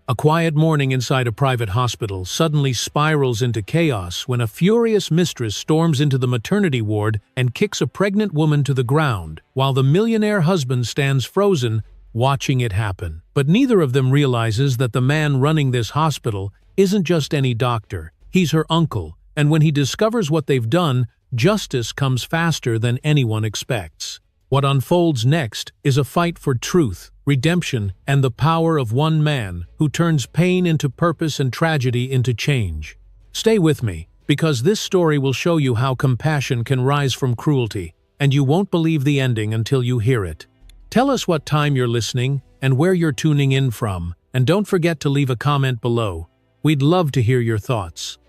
A quiet morning inside a private hospital suddenly spirals into chaos when a furious mistress storms into the maternity ward and kicks a pregnant woman to the ground, while the millionaire husband stands frozen, watching it happen. But neither of them realizes that the man running this hospital isn't just any doctor, he's her uncle, and when he discovers what they've done, justice comes faster than anyone expects. What unfolds next is a fight for truth, redemption, and the power of one man who turns pain into purpose and tragedy into change. Stay with me, because this story will show you how compassion can rise from cruelty, and you won't believe the ending until you hear it. Tell us what time you're listening and where you're tuning in from, and don't forget to leave a comment below. We'd love to hear your thoughts.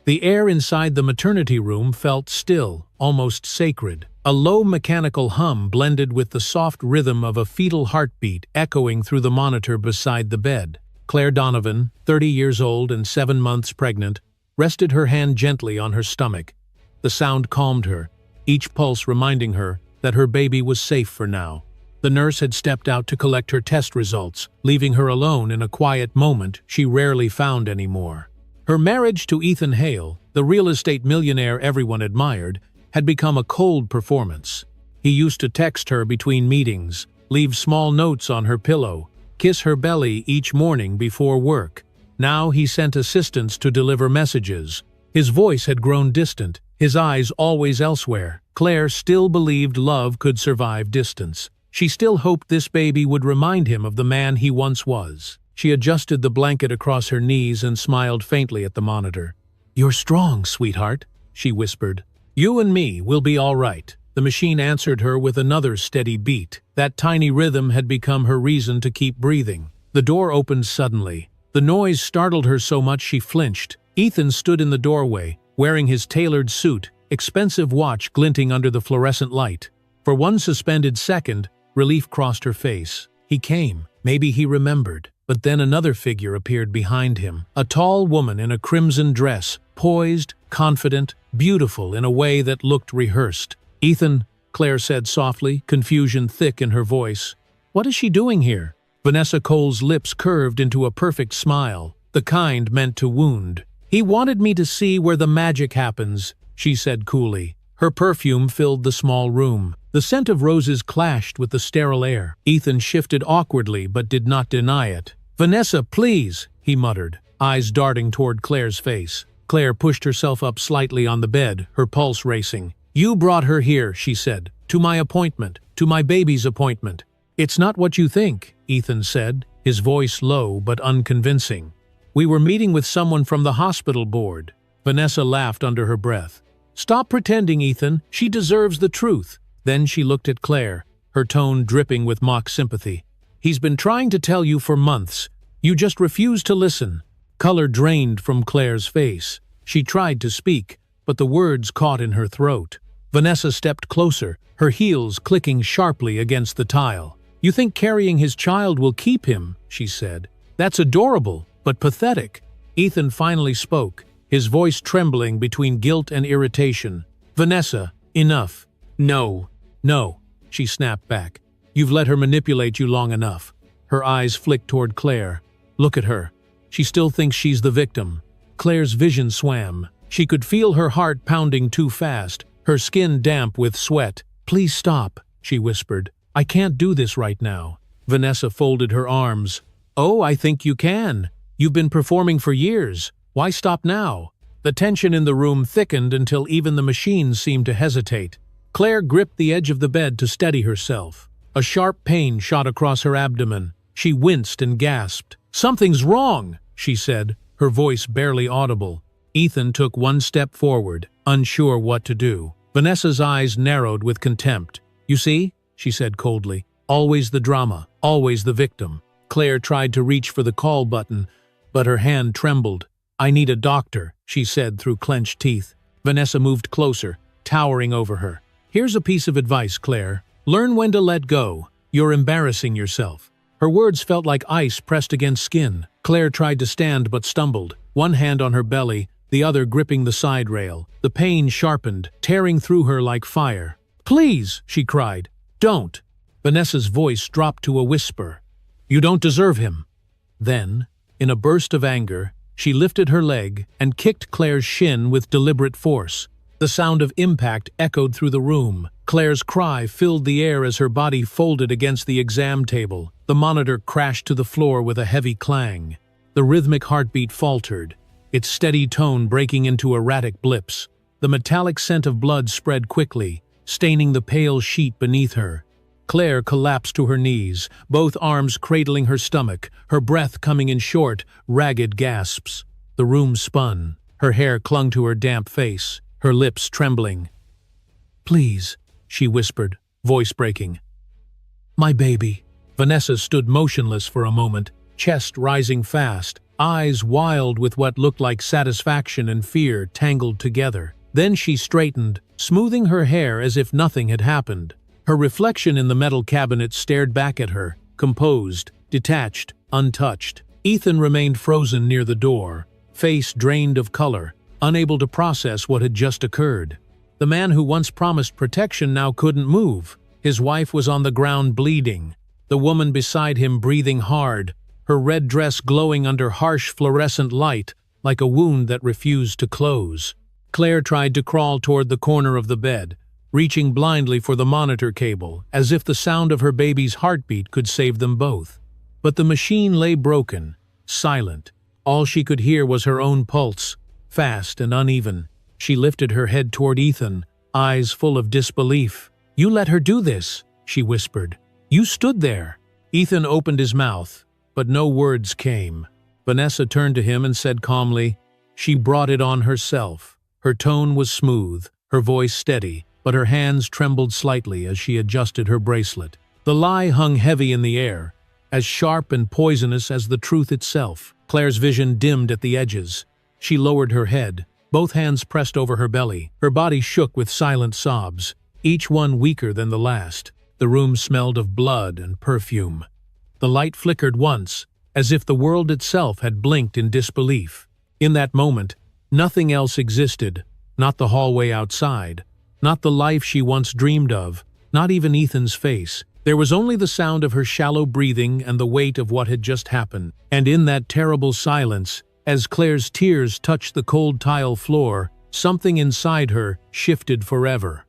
The air inside the maternity room felt still, almost sacred. A low mechanical hum blended with the soft rhythm of a fetal heartbeat echoing through the monitor beside the bed. Claire Donovan, 30 years old and 7 months pregnant, rested her hand gently on her stomach. The sound calmed her, each pulse reminding her that her baby was safe for now. The nurse had stepped out to collect her test results, leaving her alone in a quiet moment she rarely found anymore. Her marriage to Ethan Hale, the real estate millionaire everyone admired, had become a cold performance. He used to text her between meetings, leave small notes on her pillow, kiss her belly each morning before work. Now he sent assistants to deliver messages. His voice had grown distant, his eyes always elsewhere. Claire still believed love could survive distance. She still hoped this baby would remind him of the man he once was. She adjusted the blanket across her knees and smiled faintly at the monitor. "You're strong, sweetheart," she whispered. "You and me will be all right." The machine answered her with another steady beat. That tiny rhythm had become her reason to keep breathing. The door opened suddenly. The noise startled her so much she flinched. Ethan stood in the doorway, wearing his tailored suit, expensive watch glinting under the fluorescent light. For one suspended second, relief crossed her face. He came. Maybe he remembered. But then another figure appeared behind him. A tall woman in a crimson dress, poised, confident, beautiful in a way that looked rehearsed. "Ethan," Claire said softly, confusion thick in her voice. "What is she doing here?" Vanessa Cole's lips curved into a perfect smile, the kind meant to wound. "He wanted me to see where the magic happens," she said coolly. Her perfume filled the small room. The scent of roses clashed with the sterile air. Ethan shifted awkwardly but did not deny it. "Vanessa, please," he muttered, eyes darting toward Claire's face. Claire pushed herself up slightly on the bed, her pulse racing. "You brought her here," she said. "To my appointment. To my baby's appointment." "It's not what you think," Ethan said, his voice low but unconvincing. "We were meeting with someone from the hospital board." Vanessa laughed under her breath. "Stop pretending, Ethan. She deserves the truth." Then she looked at Claire, her tone dripping with mock sympathy. "He's been trying to tell you for months. You just refused to listen." Color drained from Claire's face. She tried to speak, but the words caught in her throat. Vanessa stepped closer, her heels clicking sharply against the tile. "You think carrying his child will keep him," she said. "That's adorable, but pathetic." Ethan finally spoke, his voice trembling between guilt and irritation. "Vanessa, enough." No, she snapped back. "You've let her manipulate you long enough." Her eyes flicked toward Claire. "Look at her. She still thinks she's the victim." Claire's vision swam. She could feel her heart pounding too fast, her skin damp with sweat. "Please stop," she whispered. "I can't do this right now." Vanessa folded her arms. "Oh, I think you can. You've been performing for years. Why stop now?" The tension in the room thickened until even the machines seemed to hesitate. Claire gripped the edge of the bed to steady herself. A sharp pain shot across her abdomen. She winced and gasped. "Something's wrong," she said, her voice barely audible. Ethan took one step forward, unsure what to do. Vanessa's eyes narrowed with contempt. "You see," she said coldly, "always the drama, always the victim." Claire tried to reach for the call button, but her hand trembled. "I need a doctor," she said through clenched teeth. Vanessa moved closer, towering over her. "Here's a piece of advice, Claire. Learn when to let go. You're embarrassing yourself." Her words felt like ice pressed against skin. Claire tried to stand but stumbled, one hand on her belly, the other gripping the side rail. The pain sharpened, tearing through her like fire. "Please," she cried. "Don't." Vanessa's voice dropped to a whisper. "You don't deserve him." Then, in a burst of anger, she lifted her leg and kicked Claire's shin with deliberate force. The sound of impact echoed through the room. Claire's cry filled the air as her body folded against the exam table. The monitor crashed to the floor with a heavy clang. The rhythmic heartbeat faltered, its steady tone breaking into erratic blips. The metallic scent of blood spread quickly, staining the pale sheet beneath her. Claire collapsed to her knees, both arms cradling her stomach, her breath coming in short, ragged gasps. The room spun. Her hair clung to her damp face, her lips trembling. "Please," she whispered, voice breaking. "My baby." Vanessa stood motionless for a moment, chest rising fast, eyes wild with what looked like satisfaction and fear tangled together. Then she straightened, smoothing her hair as if nothing had happened. Her reflection in the metal cabinet stared back at her, composed, detached, untouched. Ethan remained frozen near the door, face drained of color, unable to process what had just occurred. The man who once promised protection now couldn't move. His wife was on the ground bleeding, the woman beside him breathing hard, her red dress glowing under harsh fluorescent light like a wound that refused to close. Claire tried to crawl toward the corner of the bed, reaching blindly for the monitor cable, as if the sound of her baby's heartbeat could save them both. But the machine lay broken, silent. All she could hear was her own pulse, fast and uneven. She lifted her head toward Ethan, eyes full of disbelief. "You let her do this," she whispered. "You stood there." Ethan opened his mouth, but no words came. Vanessa turned to him and said calmly, "She brought it on herself." Her tone was smooth, her voice steady, but her hands trembled slightly as she adjusted her bracelet. The lie hung heavy in the air, as sharp and poisonous as the truth itself. Claire's vision dimmed at the edges. She lowered her head, both hands pressed over her belly. Her body shook with silent sobs, each one weaker than the last. The room smelled of blood and perfume. The light flickered once, as if the world itself had blinked in disbelief. In that moment, nothing else existed, not the hallway outside, not the life she once dreamed of, not even Ethan's face. There was only the sound of her shallow breathing and the weight of what had just happened. And in that terrible silence, as Claire's tears touched the cold tile floor, something inside her shifted forever.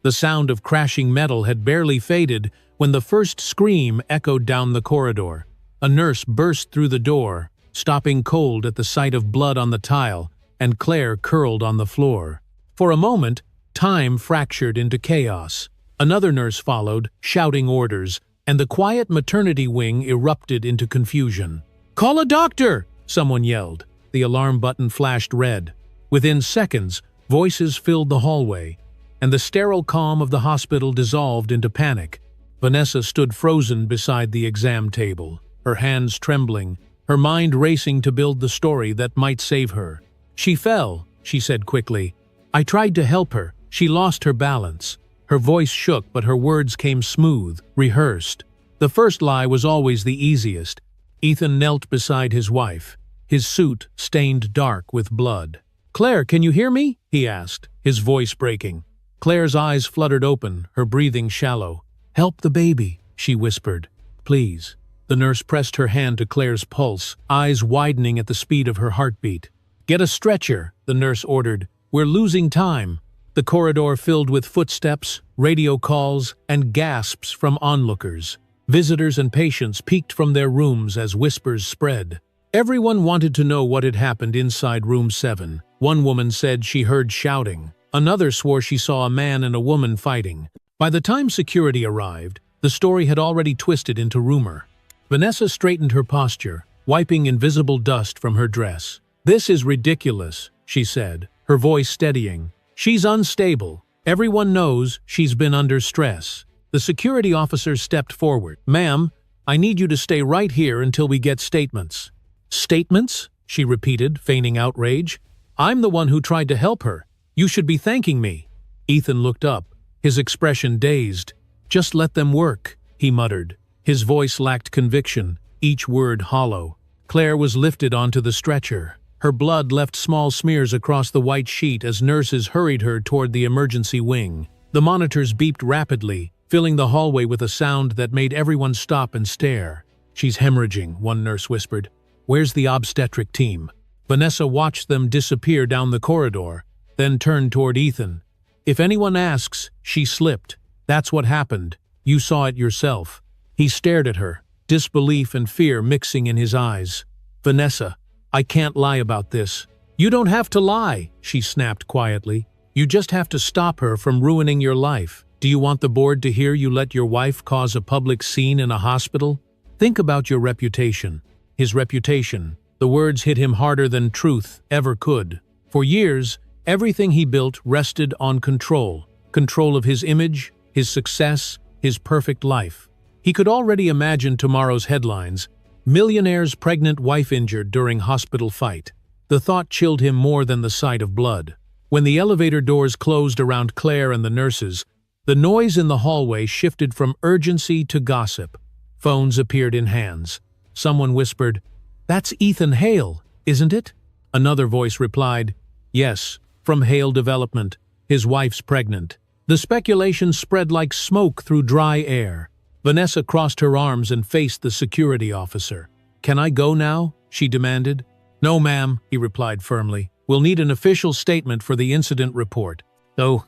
The sound of crashing metal had barely faded when the first scream echoed down the corridor. A nurse burst through the door, stopping cold at the sight of blood on the tile, and Claire curled on the floor. For a moment, time fractured into chaos. Another nurse followed, shouting orders, and the quiet maternity wing erupted into confusion. "Call a doctor!" someone yelled. The alarm button flashed red. Within seconds, voices filled the hallway, and the sterile calm of the hospital dissolved into panic. Vanessa stood frozen beside the exam table, her hands trembling, her mind racing to build the story that might save her. "She fell," she said quickly. "I tried to help her. She lost her balance." Her voice shook, but her words came smooth, rehearsed. The first lie was always the easiest. Ethan knelt beside his wife, his suit stained dark with blood. "Claire, can you hear me?" he asked, his voice breaking. Claire's eyes fluttered open, her breathing shallow. "Help the baby," she whispered. "Please." The nurse pressed her hand to Claire's pulse, eyes widening at the speed of her heartbeat. "Get a stretcher," the nurse ordered. "We're losing time." The corridor filled with footsteps, radio calls, and gasps from onlookers. Visitors and patients peeked from their rooms as whispers spread. Everyone wanted to know what had happened inside room 7. One woman said she heard shouting. Another swore she saw a man and a woman fighting. By the time security arrived, the story had already twisted into rumor. Vanessa straightened her posture, wiping invisible dust from her dress. "This is ridiculous," she said, her voice steadying. "She's unstable. Everyone knows she's been under stress." The security officer stepped forward. "Ma'am, I need you to stay right here until we get statements." "Statements?" she repeated, feigning outrage. "I'm the one who tried to help her. You should be thanking me." Ethan looked up, his expression dazed. "Just let them work," he muttered. His voice lacked conviction, each word hollow. Claire was lifted onto the stretcher. Her blood left small smears across the white sheet as nurses hurried her toward the emergency wing. The monitors beeped rapidly, filling the hallway with a sound that made everyone stop and stare. "She's hemorrhaging," one nurse whispered. "Where's the obstetric team?" Vanessa watched them disappear down the corridor, then turned toward Ethan. "If anyone asks, she slipped. That's what happened. You saw it yourself." He stared at her, disbelief and fear mixing in his eyes. "Vanessa, I can't lie about this." "You don't have to lie," she snapped quietly. "You just have to stop her from ruining your life. Do you want the board to hear you let your wife cause a public scene in a hospital? Think about your reputation." His reputation. The words hit him harder than truth ever could. For years, everything he built rested on control. Control of his image, his success, his perfect life. He could already imagine tomorrow's headlines: "Millionaire's pregnant wife injured during hospital fight." The thought chilled him more than the sight of blood. When the elevator doors closed around Claire and the nurses, the noise in the hallway shifted from urgency to gossip. Phones appeared in hands. Someone whispered, "That's Ethan Hale, isn't it?" Another voice replied, "Yes, from Hale Development. His wife's pregnant." The speculation spread like smoke through dry air. Vanessa crossed her arms and faced the security officer. "Can I go now?" she demanded. "No, ma'am," he replied firmly. "We'll need an official statement for the incident report." "Oh,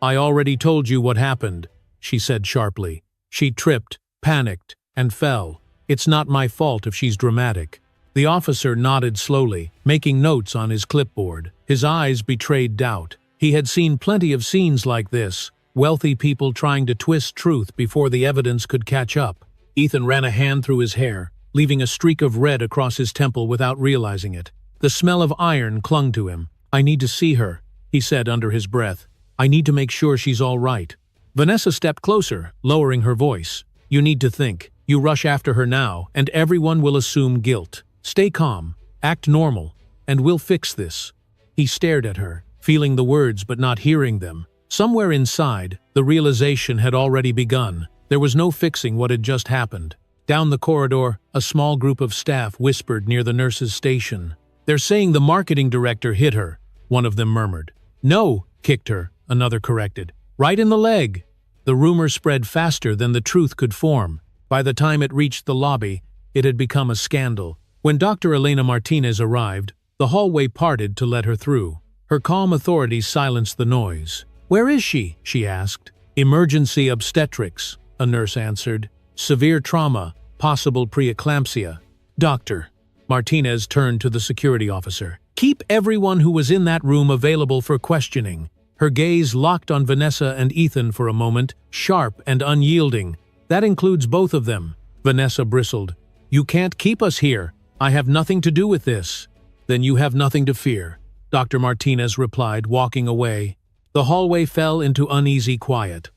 I already told you what happened," she said sharply. She tripped, panicked, and fell. "It's not my fault if she's dramatic." The officer nodded slowly, making notes on his clipboard. His eyes betrayed doubt. He had seen plenty of scenes like this, wealthy people trying to twist truth before the evidence could catch up. Ethan ran a hand through his hair, leaving a streak of red across his temple without realizing it. The smell of iron clung to him. "I need to see her," he said under his breath. "I need to make sure she's all right." Vanessa stepped closer, lowering her voice. "You need to think. You rush after her now, and everyone will assume guilt. Stay calm, act normal, and we'll fix this." He stared at her, feeling the words but not hearing them. Somewhere inside, the realization had already begun. There was no fixing what had just happened. Down the corridor, a small group of staff whispered near the nurse's station. "They're saying the marketing director hit her," one of them murmured. "No, kicked her," another corrected. "Right in the leg." The rumor spread faster than the truth could form. By the time it reached the lobby, it had become a scandal. When Dr. Elena Martinez arrived, the hallway parted to let her through. Her calm authority silenced the noise. "Where is she?" she asked. "Emergency obstetrics," a nurse answered. "Severe trauma, possible preeclampsia." "Doctor." Martinez turned to the security officer. "Keep everyone who was in that room available for questioning." Her gaze locked on Vanessa and Ethan for a moment, sharp and unyielding. "That includes both of them." Vanessa bristled. "You can't keep us here. I have nothing to do with this." "Then you have nothing to fear," Dr. Martinez replied, walking away. The hallway fell into uneasy quiet.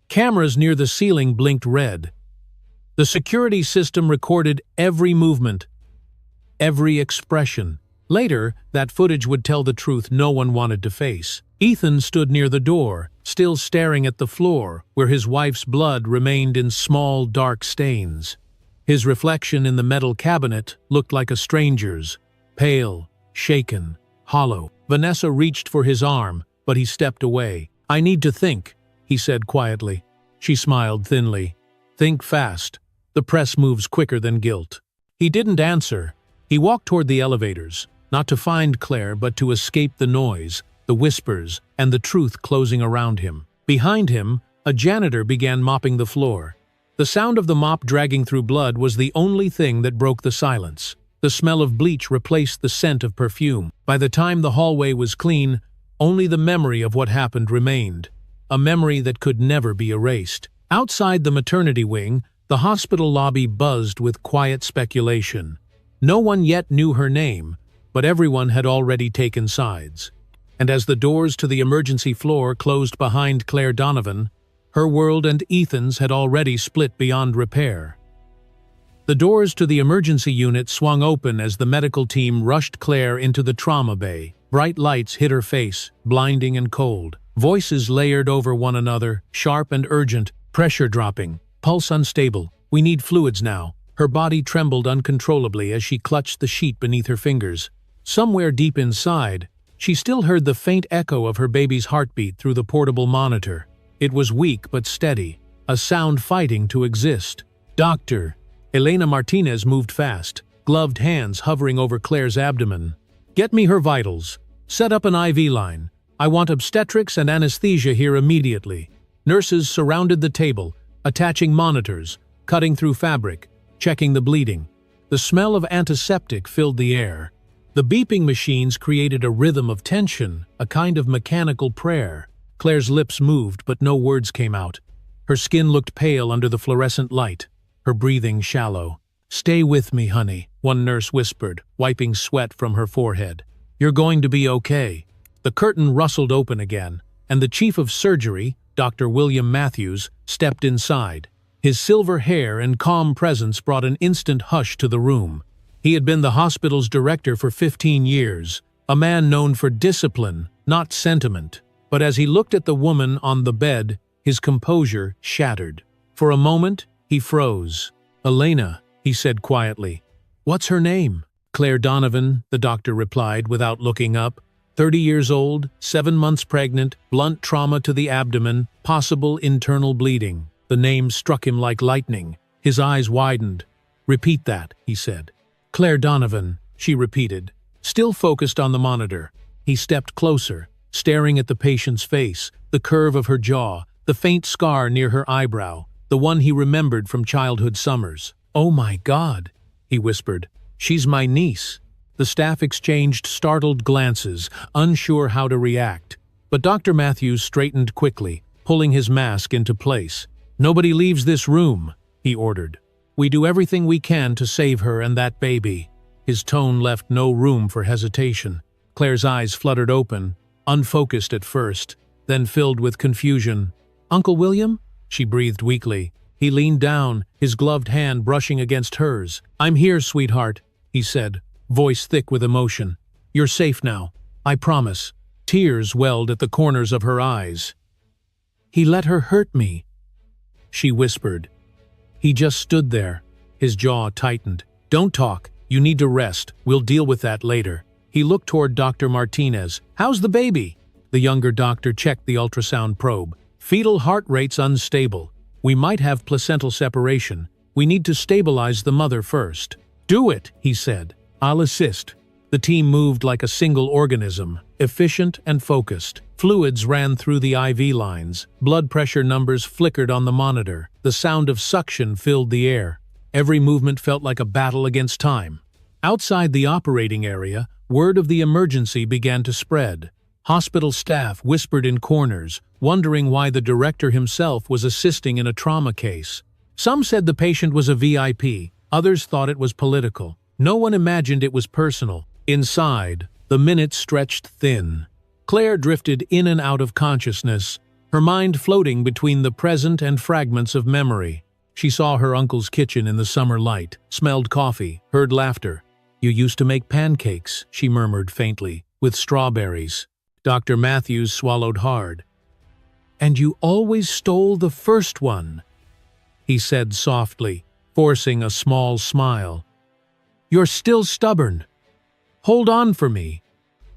Cameras near the ceiling blinked red. The security system recorded every movement, every expression. Later, that footage would tell the truth no one wanted to face. Ethan stood near the door, still staring at the floor, where his wife's blood remained in small, dark stains. His reflection in the metal cabinet looked like a stranger's, pale, shaken, hollow. Vanessa reached for his arm, but he stepped away. "I need to think," he said quietly. She smiled thinly. "Think fast. The press moves quicker than guilt." He didn't answer. He walked toward the elevators, not to find Claire but to escape the noise, the whispers, and the truth closing around him. Behind him, a janitor began mopping the floor. The sound of the mop dragging through blood was the only thing that broke the silence. The smell of bleach replaced the scent of perfume. By the time the hallway was clean, only the memory of what happened remained, a memory that could never be erased. Outside the maternity wing, the hospital lobby buzzed with quiet speculation. No one yet knew her name, but everyone had already taken sides. And as the doors to the emergency floor closed behind Claire Donovan, her world and Ethan's had already split beyond repair. The doors to the emergency unit swung open as the medical team rushed Claire into the trauma bay. Bright lights hit her face, blinding and cold. Voices layered over one another, sharp and urgent, pressure dropping, pulse unstable. "We need fluids now." Her body trembled uncontrollably as she clutched the sheet beneath her fingers. Somewhere deep inside, she still heard the faint echo of her baby's heartbeat through the portable monitor. It was weak but steady, a sound fighting to exist. "Doctor," Elena Martinez moved fast, gloved hands hovering over Claire's abdomen. "Get me her vitals. Set up an IV line. I want obstetrics and anesthesia here immediately." Nurses surrounded the table, attaching monitors, cutting through fabric, checking the bleeding. The smell of antiseptic filled the air. The beeping machines created a rhythm of tension, a kind of mechanical prayer. Claire's lips moved, but no words came out. Her skin looked pale under the fluorescent light, her breathing shallow. "Stay with me, honey," one nurse whispered, wiping sweat from her forehead. "You're going to be okay." The curtain rustled open again, and the chief of surgery, Dr. William Matthews, stepped inside. His silver hair and calm presence brought an instant hush to the room. He had been the hospital's director for 15 years, a man known for discipline, not sentiment. But as he looked at the woman on the bed, his composure shattered. For a moment, he froze. "Elena," he said quietly. "What's her name?" "Claire Donovan," the doctor replied without looking up. 30 years old, 7 months pregnant, blunt trauma to the abdomen, possible internal bleeding. The name struck him like lightning. His eyes widened. "Repeat that," he said. "Claire Donovan," she repeated, still focused on the monitor. He stepped closer, staring at the patient's face, the curve of her jaw, the faint scar near her eyebrow, the one he remembered from childhood summers. "Oh my God," he whispered. "She's my niece." The staff exchanged startled glances, unsure how to react. But Dr. Matthews straightened quickly, pulling his mask into place. "Nobody leaves this room," he ordered. "We do everything we can to save her and that baby." His tone left no room for hesitation. Claire's eyes fluttered open, unfocused at first, then filled with confusion. "Uncle William?" she breathed weakly. He leaned down, his gloved hand brushing against hers. "I'm here, sweetheart," he said, voice thick with emotion. "You're safe now, I promise." Tears welled at the corners of her eyes. "He let her hurt me," she whispered. He just stood there, his jaw tightened. "Don't talk, you need to rest, we'll deal with that later." He looked toward Dr. Martinez. "How's the baby?" The younger doctor checked the ultrasound probe. "Fetal heart rate's unstable. We might have placental separation. We need to stabilize the mother first." "Do it," he said. "I'll assist." The team moved like a single organism, efficient and focused. Fluids ran through the IV lines. Blood pressure numbers flickered on the monitor. The sound of suction filled the air. Every movement felt like a battle against time. Outside the operating area, word of the emergency began to spread. Hospital staff whispered in corners, wondering why the director himself was assisting in a trauma case. Some said the patient was a VIP, others thought it was political. No one imagined it was personal. Inside, the minutes stretched thin. Claire drifted in and out of consciousness, her mind floating between the present and fragments of memory. She saw her uncle's kitchen in the summer light, smelled coffee, heard laughter. "You used to make pancakes," she murmured faintly, "with strawberries." Dr. Matthews swallowed hard. "And you always stole the first one," he said softly, forcing a small smile. "You're still stubborn. Hold on for me.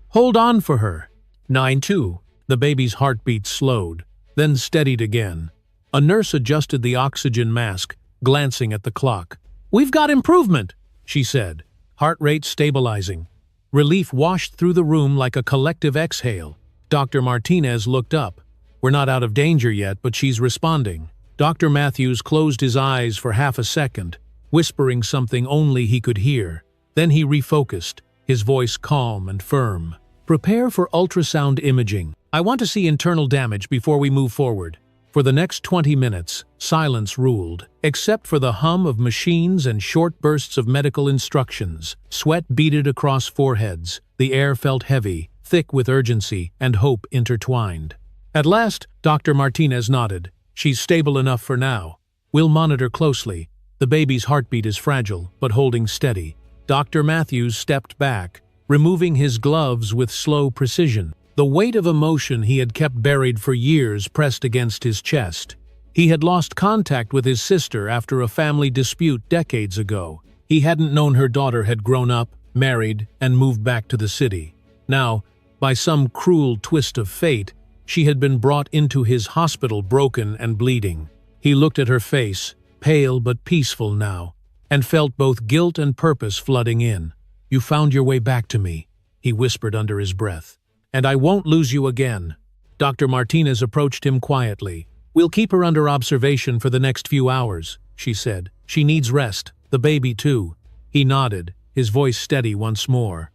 Hold on for her." 9-2. The baby's heartbeat slowed, then steadied again. A nurse adjusted the oxygen mask, glancing at the clock. "We've got improvement," she said, heart rate stabilizing. Relief washed through the room like a collective exhale. Dr. Martinez looked up. "We're not out of danger yet, but she's responding." Dr. Matthews closed his eyes for half a second, whispering something only he could hear. Then he refocused, his voice calm and firm. "Prepare for ultrasound imaging. I want to see internal damage before we move forward." For the next 20 minutes, silence ruled, except for the hum of machines and short bursts of medical instructions. Sweat beaded across foreheads. The air felt heavy, thick with urgency and hope intertwined. At last, Dr. Martinez nodded. "She's stable enough for now. We'll monitor closely. The baby's heartbeat is fragile, but holding steady." Dr. Matthews stepped back, removing his gloves with slow precision. The weight of emotion he had kept buried for years pressed against his chest. He had lost contact with his sister after a family dispute decades ago. He hadn't known her daughter had grown up, married, and moved back to the city. Now, by some cruel twist of fate, she had been brought into his hospital broken and bleeding. He looked at her face, pale but peaceful now, and felt both guilt and purpose flooding in. "You found your way back to me," he whispered under his breath. "And I won't lose you again." Dr. Martinez approached him quietly. "We'll keep her under observation for the next few hours," she said. "She needs rest, the baby too." He nodded, his voice steady once more.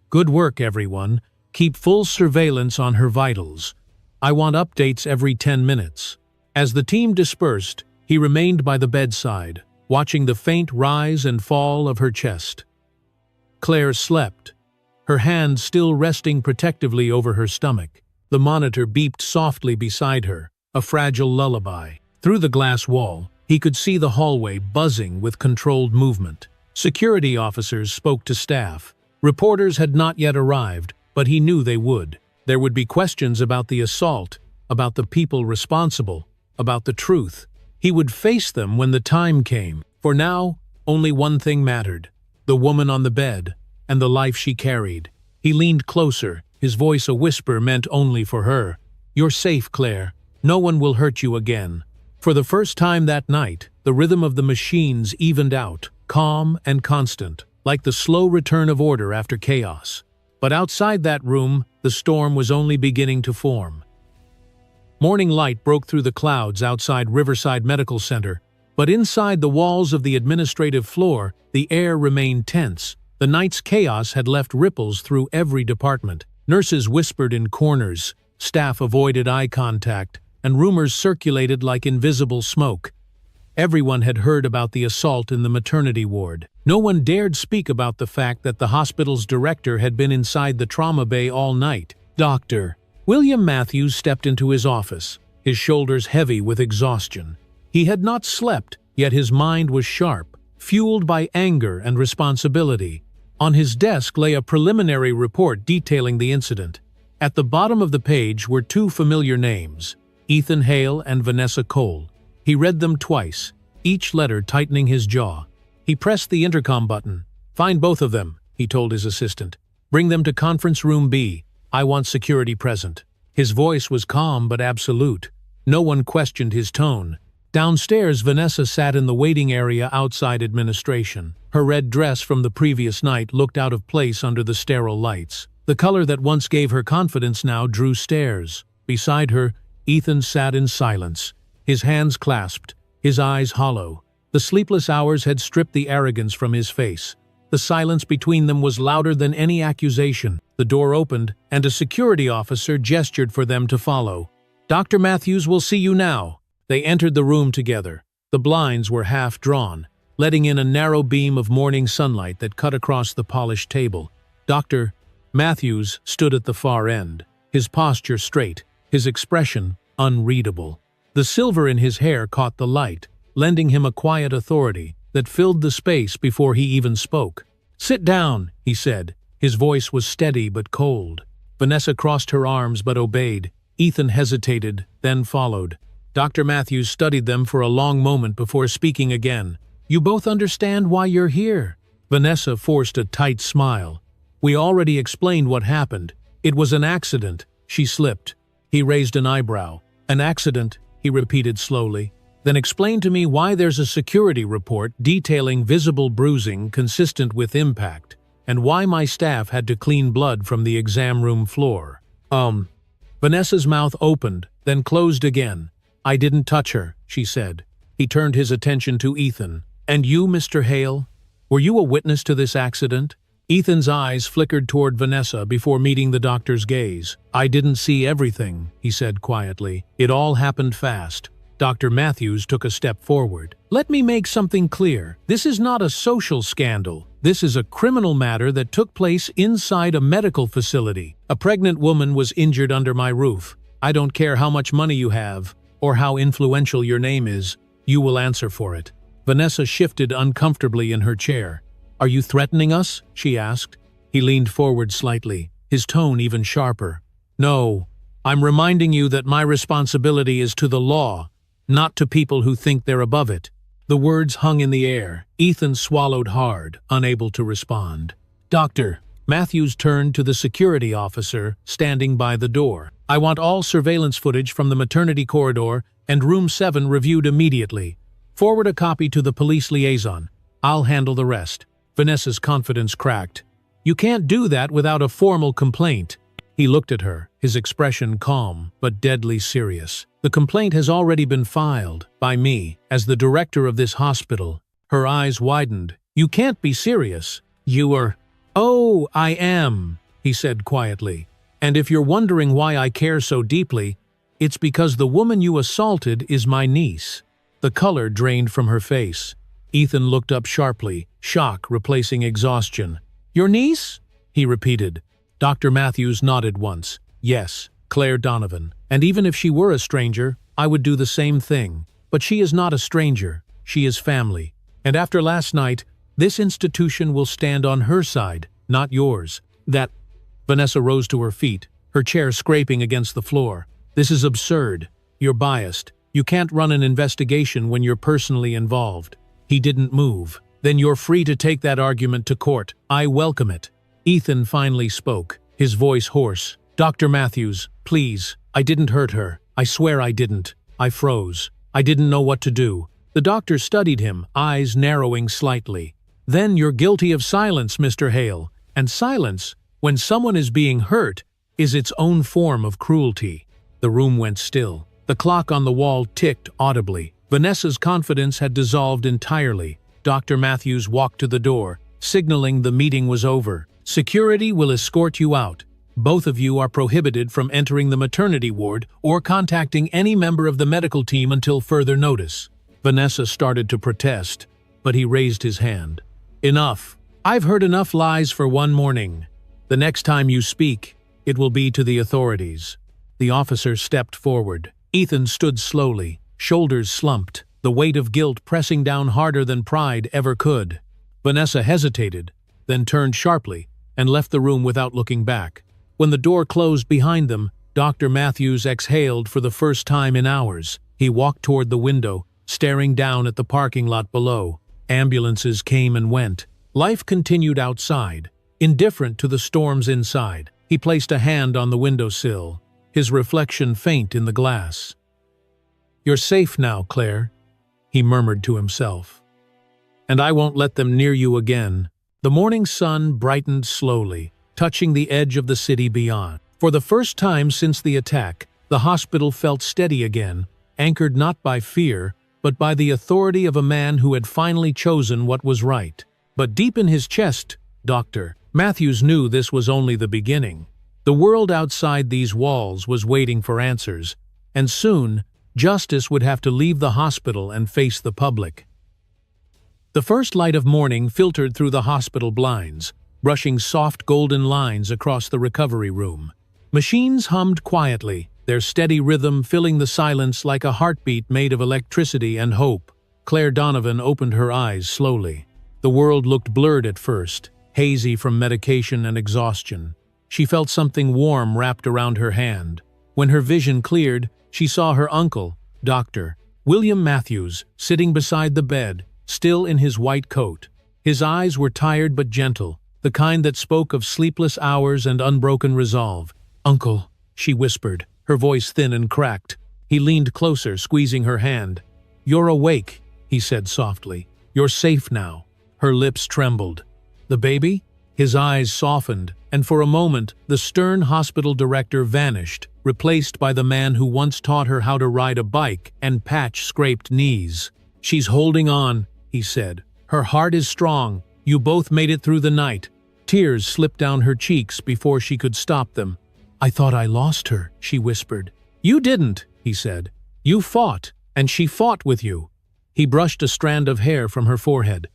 "Good work, everyone. Keep full surveillance on her vitals. I want updates every 10 minutes. As the team dispersed, he remained by the bedside, watching the faint rise and fall of her chest. Claire slept, her hand still resting protectively over her stomach. The monitor beeped softly beside her, a fragile lullaby. Through the glass wall, he could see the hallway buzzing with controlled movement. Security officers spoke to staff. Reporters had not yet arrived, but he knew they would. There would be questions about the assault, about the people responsible, about the truth. He would face them when the time came. For now, only one thing mattered: the woman on the bed, and the life she carried. He leaned closer, his voice a whisper meant only for her. "You're safe, Claire. No one will hurt you again." For the first time that night, the rhythm of the machines evened out, calm and constant, like the slow return of order after chaos. But outside that room, the storm was only beginning to form. Morning light broke through the clouds outside Riverside Medical Center, but inside the walls of the administrative floor, the air remained tense. The night's chaos had left ripples through every department. Nurses whispered in corners, staff avoided eye contact, and rumors circulated like invisible smoke. Everyone had heard about the assault in the maternity ward. No one dared speak about the fact that the hospital's director had been inside the trauma bay all night. Dr. William Matthews stepped into his office, his shoulders heavy with exhaustion. He had not slept, yet his mind was sharp, fueled by anger and responsibility. On his desk lay a preliminary report detailing the incident. At the bottom of the page were two familiar names: Ethan Hale and Vanessa Cole. He read them twice, each letter tightening his jaw. He pressed the intercom button. "Find both of them," he told his assistant. "Bring them to conference room B. I want security present." His voice was calm but absolute. No one questioned his tone. Downstairs, Vanessa sat in the waiting area outside administration. Her red dress from the previous night looked out of place under the sterile lights. The color that once gave her confidence now drew stares. Beside her, Ethan sat in silence, his hands clasped, his eyes hollow. The sleepless hours had stripped the arrogance from his face. The silence between them was louder than any accusation. The door opened, and a security officer gestured for them to follow. "Dr. Matthews will see you now." They entered the room together. The blinds were half drawn, letting in a narrow beam of morning sunlight that cut across the polished table. Dr. Matthews stood at the far end, his posture straight, his expression unreadable. The silver in his hair caught the light, lending him a quiet authority that filled the space before he even spoke. "Sit down," he said. His voice was steady but cold. Vanessa crossed her arms but obeyed. Ethan hesitated, then followed. Dr. Matthews studied them for a long moment before speaking again. "You both understand why you're here?" Vanessa forced a tight smile. "We already explained what happened. It was an accident." She slipped. He raised an eyebrow. "An accident," he repeated slowly. "Then explain to me why there's a security report detailing visible bruising consistent with impact, and why my staff had to clean blood from the exam room floor." Vanessa's mouth opened, then closed again. "I didn't touch her," she said. He turned his attention to Ethan. "And you, Mr. Hale? Were you a witness to this accident?" Ethan's eyes flickered toward Vanessa before meeting the doctor's gaze. "I didn't see everything," he said quietly. "It all happened fast." Dr. Matthews took a step forward. "Let me make something clear. This is not a social scandal. This is a criminal matter that took place inside a medical facility. A pregnant woman was injured under my roof. I don't care how much money you have, or how influential your name is, you will answer for it." Vanessa shifted uncomfortably in her chair. "Are you threatening us?" she asked. He leaned forward slightly, his tone even sharper. "No, I'm reminding you that my responsibility is to the law, not to people who think they're above it." The words hung in the air. Ethan swallowed hard, unable to respond. "Doctor," Matthews turned to the security officer standing by the door. "I want all surveillance footage from the maternity corridor and room 7 reviewed immediately. Forward a copy to the police liaison. I'll handle the rest." Vanessa's confidence cracked. "You can't do that without a formal complaint." He looked at her, his expression calm but deadly serious. "The complaint has already been filed, by me, as the director of this hospital." Her eyes widened. "You can't be serious. You are—" "Oh, I am," he said quietly. "And if you're wondering why I care so deeply, it's because the woman you assaulted is my niece." The color drained from her face. Ethan looked up sharply, shock replacing exhaustion. "Your niece?" he repeated. Dr. Matthews nodded once. "Yes, Claire Donovan. And even if she were a stranger, I would do the same thing. But she is not a stranger. She is family. And after last night, this institution will stand on her side, not yours." That— Vanessa rose to her feet, her chair scraping against the floor. "This is absurd. You're biased. You can't run an investigation when you're personally involved." He didn't move. "Then you're free to take that argument to court. I welcome it." Ethan finally spoke, his voice hoarse. "Dr. Matthews, please. I didn't hurt her. I swear I didn't. I froze. I didn't know what to do." The doctor studied him, eyes narrowing slightly. "Then you're guilty of silence, Mr. Hale. And silence, when someone is being hurt, is its own form of cruelty." The room went still. The clock on the wall ticked audibly. Vanessa's confidence had dissolved entirely. Dr. Matthews walked to the door, signaling the meeting was over. "Security will escort you out. Both of you are prohibited from entering the maternity ward or contacting any member of the medical team until further notice." Vanessa started to protest, but he raised his hand. "Enough. I've heard enough lies for one morning. The next time you speak, it will be to the authorities." The officer stepped forward. Ethan stood slowly, shoulders slumped, the weight of guilt pressing down harder than pride ever could. Vanessa hesitated, then turned sharply and left the room without looking back. When the door closed behind them, Dr. Matthews exhaled for the first time in hours. He walked toward the window, staring down at the parking lot below. Ambulances came and went. Life continued outside, indifferent to the storms inside. He placed a hand on the windowsill, his reflection faint in the glass. "You're safe now, Claire," he murmured to himself. "And I won't let them near you again." The morning sun brightened slowly, touching the edge of the city beyond. For the first time since the attack, the hospital felt steady again, anchored not by fear, but by the authority of a man who had finally chosen what was right. But deep in his chest, Dr. Matthews knew this was only the beginning. The world outside these walls was waiting for answers, and soon, justice would have to leave the hospital and face the public. The first light of morning filtered through the hospital blinds, brushing soft golden lines across the recovery room. Machines hummed quietly, their steady rhythm filling the silence like a heartbeat made of electricity and hope. Claire Donovan opened her eyes slowly. The world looked blurred at first, hazy from medication and exhaustion. She felt something warm wrapped around her hand. When her vision cleared, she saw her uncle, Dr. William Matthews, sitting beside the bed, still in his white coat. His eyes were tired but gentle, the kind that spoke of sleepless hours and unbroken resolve. "Uncle," she whispered, her voice thin and cracked. He leaned closer, squeezing her hand. "You're awake," he said softly. "You're safe now." Her lips trembled. "The baby?" His eyes softened, and for a moment the stern hospital director vanished, replaced by the man who once taught her how to ride a bike and patch scraped knees. "She's holding on," he said. "Her heart is strong. You both made it through the night." Tears slipped down her cheeks before she could stop them. "I thought I lost her," she whispered. "You didn't," he said. "You fought, and she fought with you." He brushed a strand of hair from her forehead.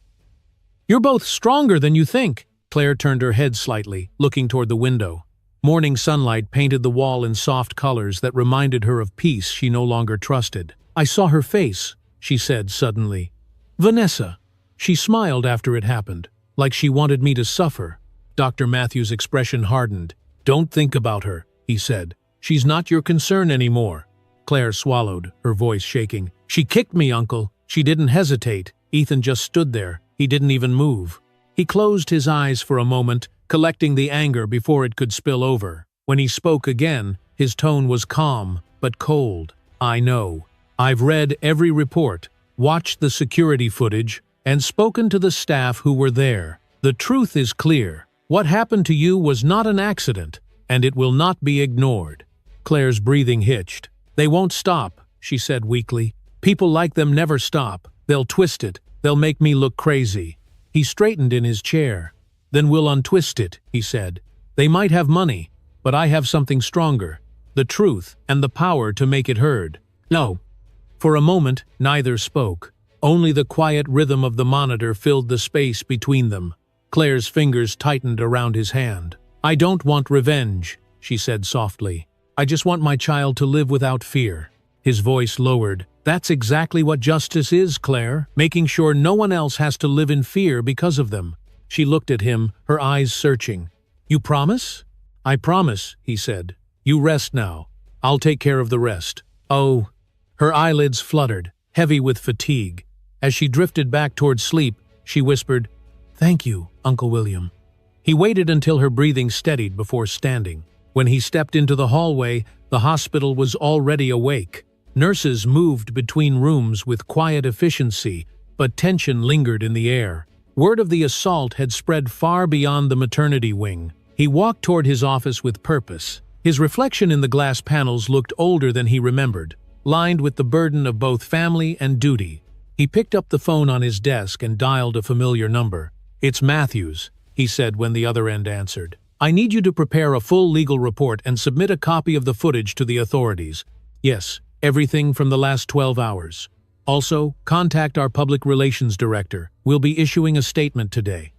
"You're both stronger than you think." Claire turned her head slightly, looking toward the window. Morning sunlight painted the wall in soft colors that reminded her of peace she no longer trusted. "I saw her face," she said suddenly. "Vanessa." She smiled after it happened, like she wanted me to suffer. Dr. Matthews' expression hardened. "Don't think about her," he said. "She's not your concern anymore." Claire swallowed, her voice shaking. "She kicked me, Uncle." She didn't hesitate. Ethan just stood there. He didn't even move. He closed his eyes for a moment, collecting the anger before it could spill over. When he spoke again, his tone was calm, but cold. "I know. I've read every report, watched the security footage, and spoken to the staff who were there. The truth is clear. What happened to you was not an accident, and it will not be ignored. Claire's breathing hitched. They won't stop, she said weakly. People like them never stop. They'll twist it. They'll make me look crazy. He straightened in his chair. Then we'll untwist it, he said. They might have money, but I have something stronger. The truth and the power to make it heard. No. For a moment, neither spoke. Only the quiet rhythm of the monitor filled the space between them. Claire's fingers tightened around his hand. I don't want revenge, she said softly. I just want my child to live without fear. His voice lowered. That's exactly what justice is, Claire, making sure no one else has to live in fear because of them. She looked at him, her eyes searching. You promise? I promise, he said. You rest now. I'll take care of the rest. Oh. Her eyelids fluttered, heavy with fatigue. As she drifted back toward sleep, she whispered, Thank you, Uncle William. He waited until her breathing steadied before standing. When he stepped into the hallway, the hospital was already awake. Nurses moved between rooms with quiet efficiency, but tension lingered in the air. Word of the assault had spread far beyond the maternity wing. He walked toward his office with purpose. His reflection in the glass panels looked older than he remembered, lined with the burden of both family and duty. He picked up the phone on his desk and dialed a familiar number. It's Matthews, he said when the other end answered. I need you to prepare a full legal report and submit a copy of the footage to the authorities. Yes, everything from the last 12 hours. Also, contact our public relations director. We'll be issuing a statement today.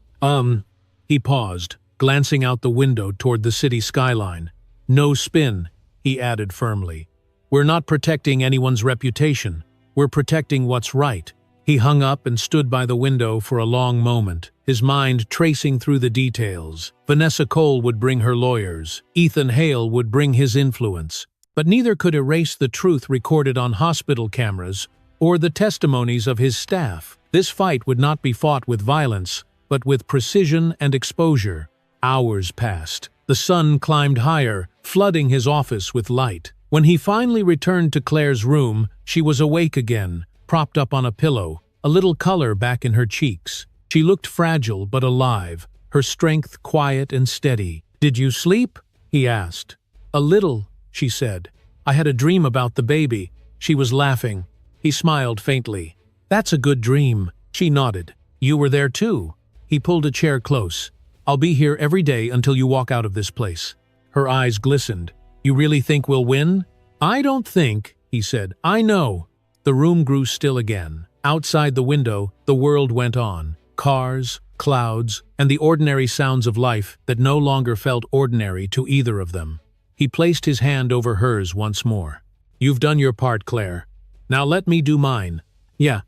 He paused, glancing out the window toward the city skyline. No spin, he added firmly. We're not protecting anyone's reputation. We're protecting what's right. He hung up and stood by the window for a long moment, his mind tracing through the details. Vanessa Cole would bring her lawyers. Ethan Hale would bring his influence. But neither could erase the truth recorded on hospital cameras or the testimonies of his staff. This fight would not be fought with violence, but with precision and exposure. Hours passed. The sun climbed higher, flooding his office with light. When he finally returned to Claire's room, she was awake again, propped up on a pillow, a little color back in her cheeks. She looked fragile but alive, her strength quiet and steady. Did you sleep? He asked. A little, she said. I had a dream about the baby. She was laughing. He smiled faintly. That's a good dream. She nodded. You were there too. He pulled a chair close. I'll be here every day until you walk out of this place. Her eyes glistened. You really think we'll win? I don't think, he said. I know. The room grew still again. Outside the window, the world went on. Cars, clouds, and the ordinary sounds of life that no longer felt ordinary to either of them. He placed his hand over hers once more. You've done your part, Claire. Now let me do mine. Yeah.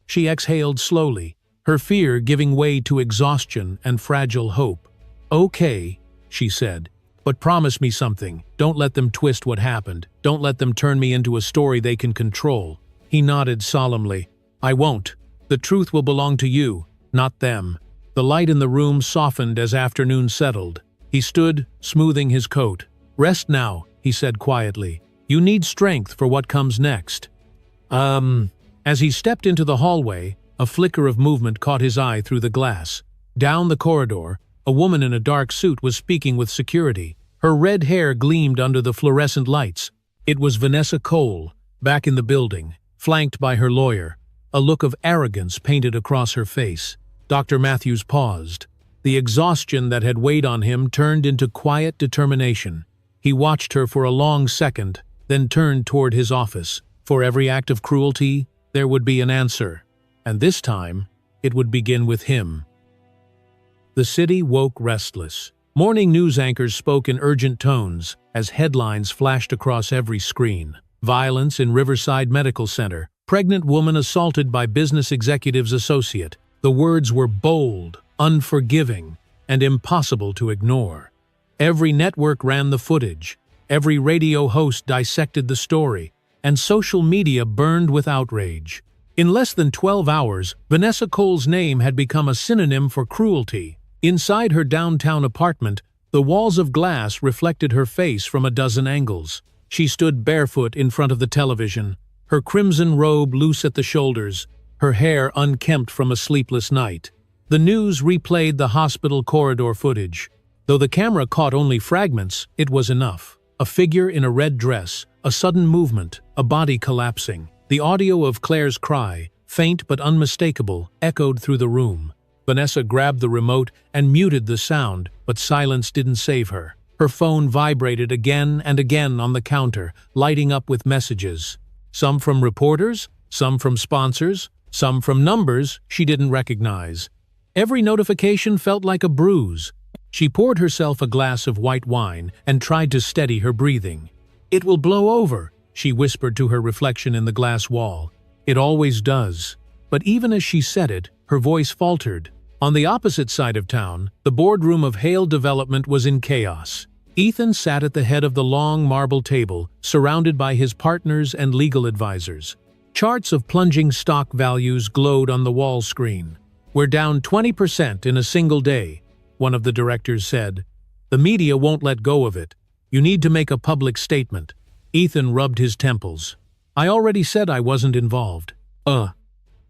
She exhaled slowly, her fear giving way to exhaustion and fragile hope. Okay, she said. But promise me something. Don't let them twist what happened. Don't let them turn me into a story they can control. He nodded solemnly. I won't. The truth will belong to you, not them. The light in the room softened as afternoon settled. He stood, smoothing his coat. Rest now, he said quietly. You need strength for what comes next. As he stepped into the hallway, a flicker of movement caught his eye through the glass. Down the corridor, a woman in a dark suit was speaking with security. Her red hair gleamed under the fluorescent lights. It was Vanessa Cole, back in the building, flanked by her lawyer. A look of arrogance painted across her face. Dr. Matthews paused. The exhaustion that had weighed on him turned into quiet determination. He watched her for a long second, then turned toward his office. For every act of cruelty, there would be an answer. And this time, it would begin with him. The city woke restless. Morning news anchors spoke in urgent tones as headlines flashed across every screen. Violence in Riverside Medical Center. Pregnant woman assaulted by business executive's associate. The words were bold, unforgiving, and impossible to ignore. Every network ran the footage. Every radio host dissected the story. And social media burned with outrage. In less than 12 hours, Vanessa Cole's name had become a synonym for cruelty. Inside her downtown apartment, the walls of glass reflected her face from a dozen angles. She stood barefoot in front of the television, her crimson robe loose at the shoulders, her hair unkempt from a sleepless night. The news replayed the hospital corridor footage. Though the camera caught only fragments, it was enough. A figure in a red dress, a sudden movement, a body collapsing. The audio of Claire's cry, faint but unmistakable, echoed through the room. Vanessa grabbed the remote and muted the sound, but silence didn't save her. Her phone vibrated again and again on the counter, lighting up with messages. Some from reporters, some from sponsors, some from numbers she didn't recognize. Every notification felt like a bruise. She poured herself a glass of white wine and tried to steady her breathing. "It will blow over," she whispered to her reflection in the glass wall. "It always does." But even as she said it, her voice faltered. On the opposite side of town, the boardroom of Hale Development was in chaos. Ethan sat at the head of the long marble table, surrounded by his partners and legal advisors. Charts of plunging stock values glowed on the wall screen. "We're down 20% in a single day," one of the directors said. "The media won't let go of it. You need to make a public statement." Ethan rubbed his temples. "I already said I wasn't involved."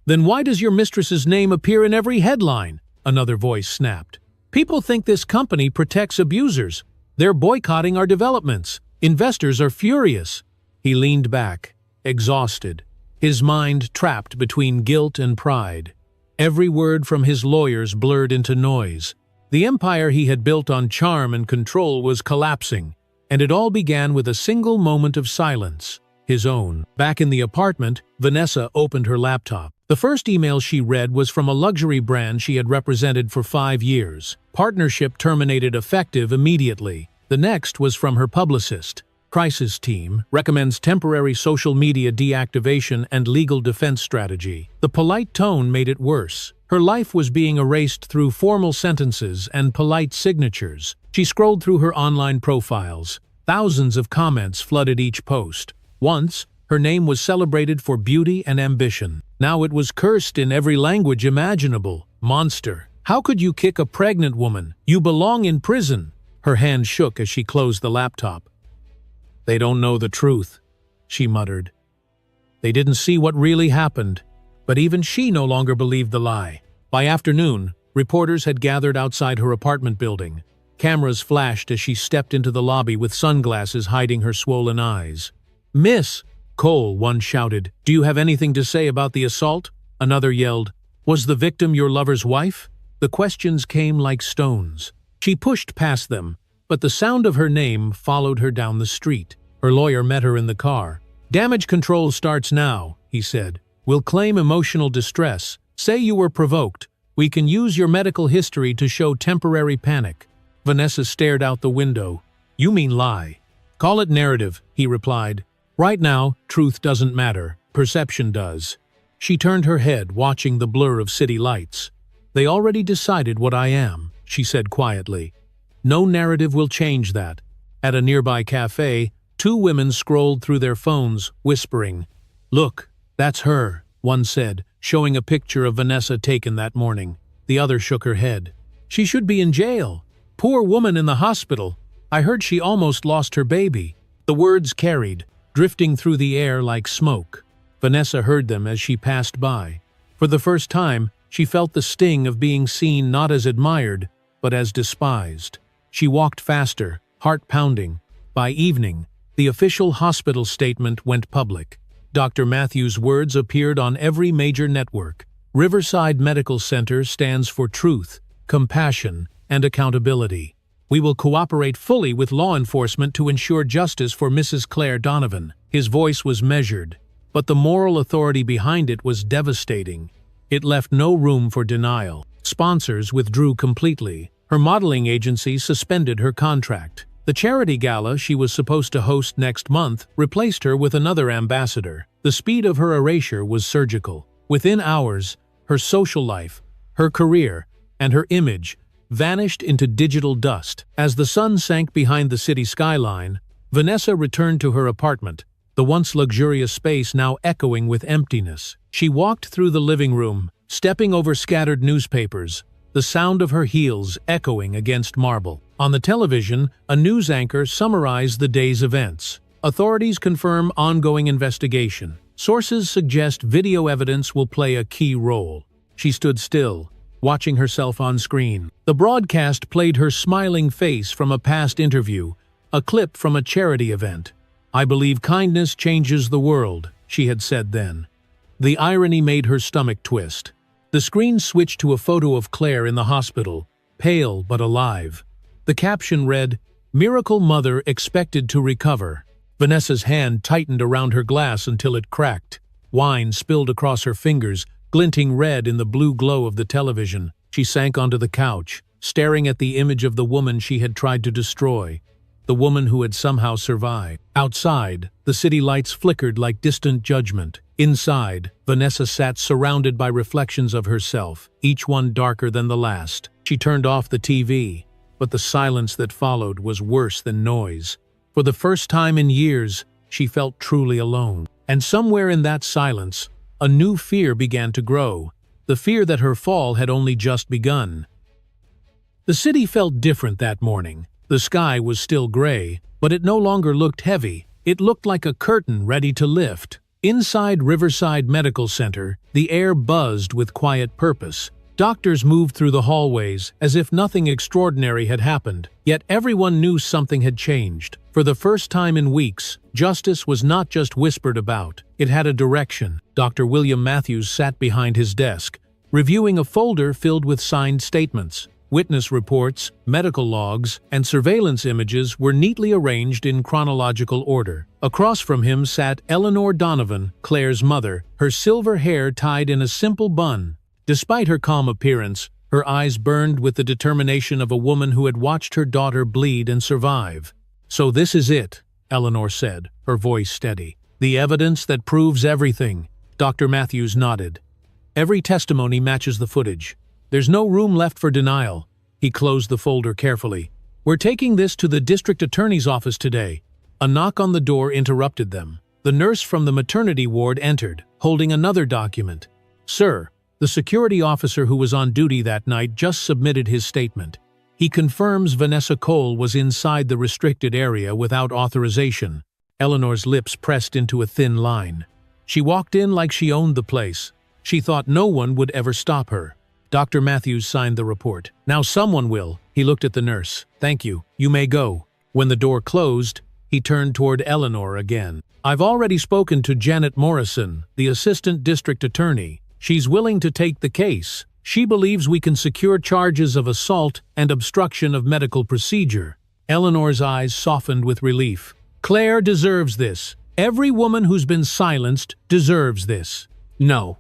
Then why does your mistress's name appear in every headline?" another voice snapped. "People think this company protects abusers. They're boycotting our developments. Investors are furious." He leaned back, exhausted, his mind trapped between guilt and pride. Every word from his lawyers blurred into noise. The empire he had built on charm and control was collapsing, and it all began with a single moment of silence, his own. Back in the apartment, Vanessa opened her laptop. The first email she read was from a luxury brand she had represented for 5 years. Partnership terminated effective immediately. The next was from her publicist. Crisis team recommends temporary social media deactivation and legal defense strategy. The polite tone made it worse. Her life was being erased through formal sentences and polite signatures. She scrolled through her online profiles. Thousands of comments flooded each post. Once, her name was celebrated for beauty and ambition. Now it was cursed in every language imaginable. "Monster. How could you kick a pregnant woman? You belong in prison." Her hand shook as she closed the laptop. "They don't know the truth," she muttered. They didn't see what really happened, but even she no longer believed the lie. By afternoon, reporters had gathered outside her apartment building. Cameras flashed as she stepped into the lobby with sunglasses hiding her swollen eyes. "Miss Cole," one shouted, "do you have anything to say about the assault?" Another yelled, "Was the victim your lover's wife?" The questions came like stones. She pushed past them, but the sound of her name followed her down the street. Her lawyer met her in the car. "Damage control starts now," he said. "We'll claim emotional distress. Say you were provoked. We can use your medical history to show temporary panic." Vanessa stared out the window. "You mean lie." "Call it narrative," he replied. "Right now, truth doesn't matter. Perception does." She turned her head, watching the blur of city lights. "They already decided what I am," she said quietly. "No narrative will change that." At a nearby cafe, 2 women scrolled through their phones, whispering. "Look, that's her," one said, showing a picture of Vanessa taken that morning. The other shook her head. "She should be in jail. Poor woman in the hospital. I heard she almost lost her baby." The words carried, drifting through the air like smoke. Vanessa heard them as she passed by. For the first time, she felt the sting of being seen not as admired, but as despised. She walked faster, heart pounding. By evening, the official hospital statement went public. Dr. Matthews' words appeared on every major network. Riverside Medical Center stands for truth, compassion, and accountability. We will cooperate fully with law enforcement to ensure justice for Mrs. Claire Donovan. His voice was measured, but the moral authority behind it was devastating. It left no room for denial. Sponsors withdrew completely. Her modeling agency suspended her contract. The charity gala she was supposed to host next month replaced her with another ambassador. The speed of her erasure was surgical. Within hours, her social life, her career, and her image vanished into digital dust. As the sun sank behind the city skyline, Vanessa returned to her apartment, the once luxurious space now echoing with emptiness. She walked through the living room, stepping over scattered newspapers, the sound of her heels echoing against marble. On the television, a news anchor summarized the day's events. Authorities confirm ongoing investigation. Sources suggest video evidence will play a key role. She stood still, watching herself on screen. The broadcast played her smiling face from a past interview, a clip from a charity event. "I believe kindness changes the world," she had said then. The irony made her stomach twist. The screen switched to a photo of Claire in the hospital, pale but alive. The caption read, "Miracle Mother expected to recover." Vanessa's hand tightened around her glass until it cracked. Wine spilled across her fingers, glinting red in the blue glow of the television. She sank onto the couch, staring at the image of the woman she had tried to destroy, the woman who had somehow survived. Outside, the city lights flickered like distant judgment. Inside, Vanessa sat surrounded by reflections of herself, each one darker than the last. She turned off the TV, but the silence that followed was worse than noise. For the first time in years, she felt truly alone. And somewhere in that silence, a new fear began to grow, the fear that her fall had only just begun. The city felt different that morning. The sky was still gray, but it no longer looked heavy. It looked like a curtain ready to lift. Inside Riverside Medical Center, the air buzzed with quiet purpose. Doctors moved through the hallways as if nothing extraordinary had happened, yet everyone knew something had changed. For the first time in weeks, justice was not just whispered about, it had a direction. Dr. William Matthews sat behind his desk, reviewing a folder filled with signed statements. Witness reports, medical logs, and surveillance images were neatly arranged in chronological order. Across from him sat Eleanor Donovan, Claire's mother, her silver hair tied in a simple bun. Despite her calm appearance, her eyes burned with the determination of a woman who had watched her daughter bleed and survive. "So this is it," Eleanor said, her voice steady. "The evidence that proves everything." Dr. Matthews nodded. "Every testimony matches the footage. There's no room left for denial." He closed the folder carefully. "We're taking this to the district attorney's office today." A knock on the door interrupted them. The nurse from the maternity ward entered, holding another document. "Sir, the security officer who was on duty that night just submitted his statement. He confirms Vanessa Cole was inside the restricted area without authorization." Eleanor's lips pressed into a thin line. She walked in like she owned the place. She thought no one would ever stop her. Dr. Matthews signed the report. "Now someone will." He looked at the nurse. "Thank you. You may go." When the door closed, he turned toward Eleanor again. "I've already spoken to Janet Morrison, the assistant district attorney. She's willing to take the case. She believes we can secure charges of assault and obstruction of medical procedure." Eleanor's eyes softened with relief. "Claire deserves this. Every woman who's been silenced deserves this." No.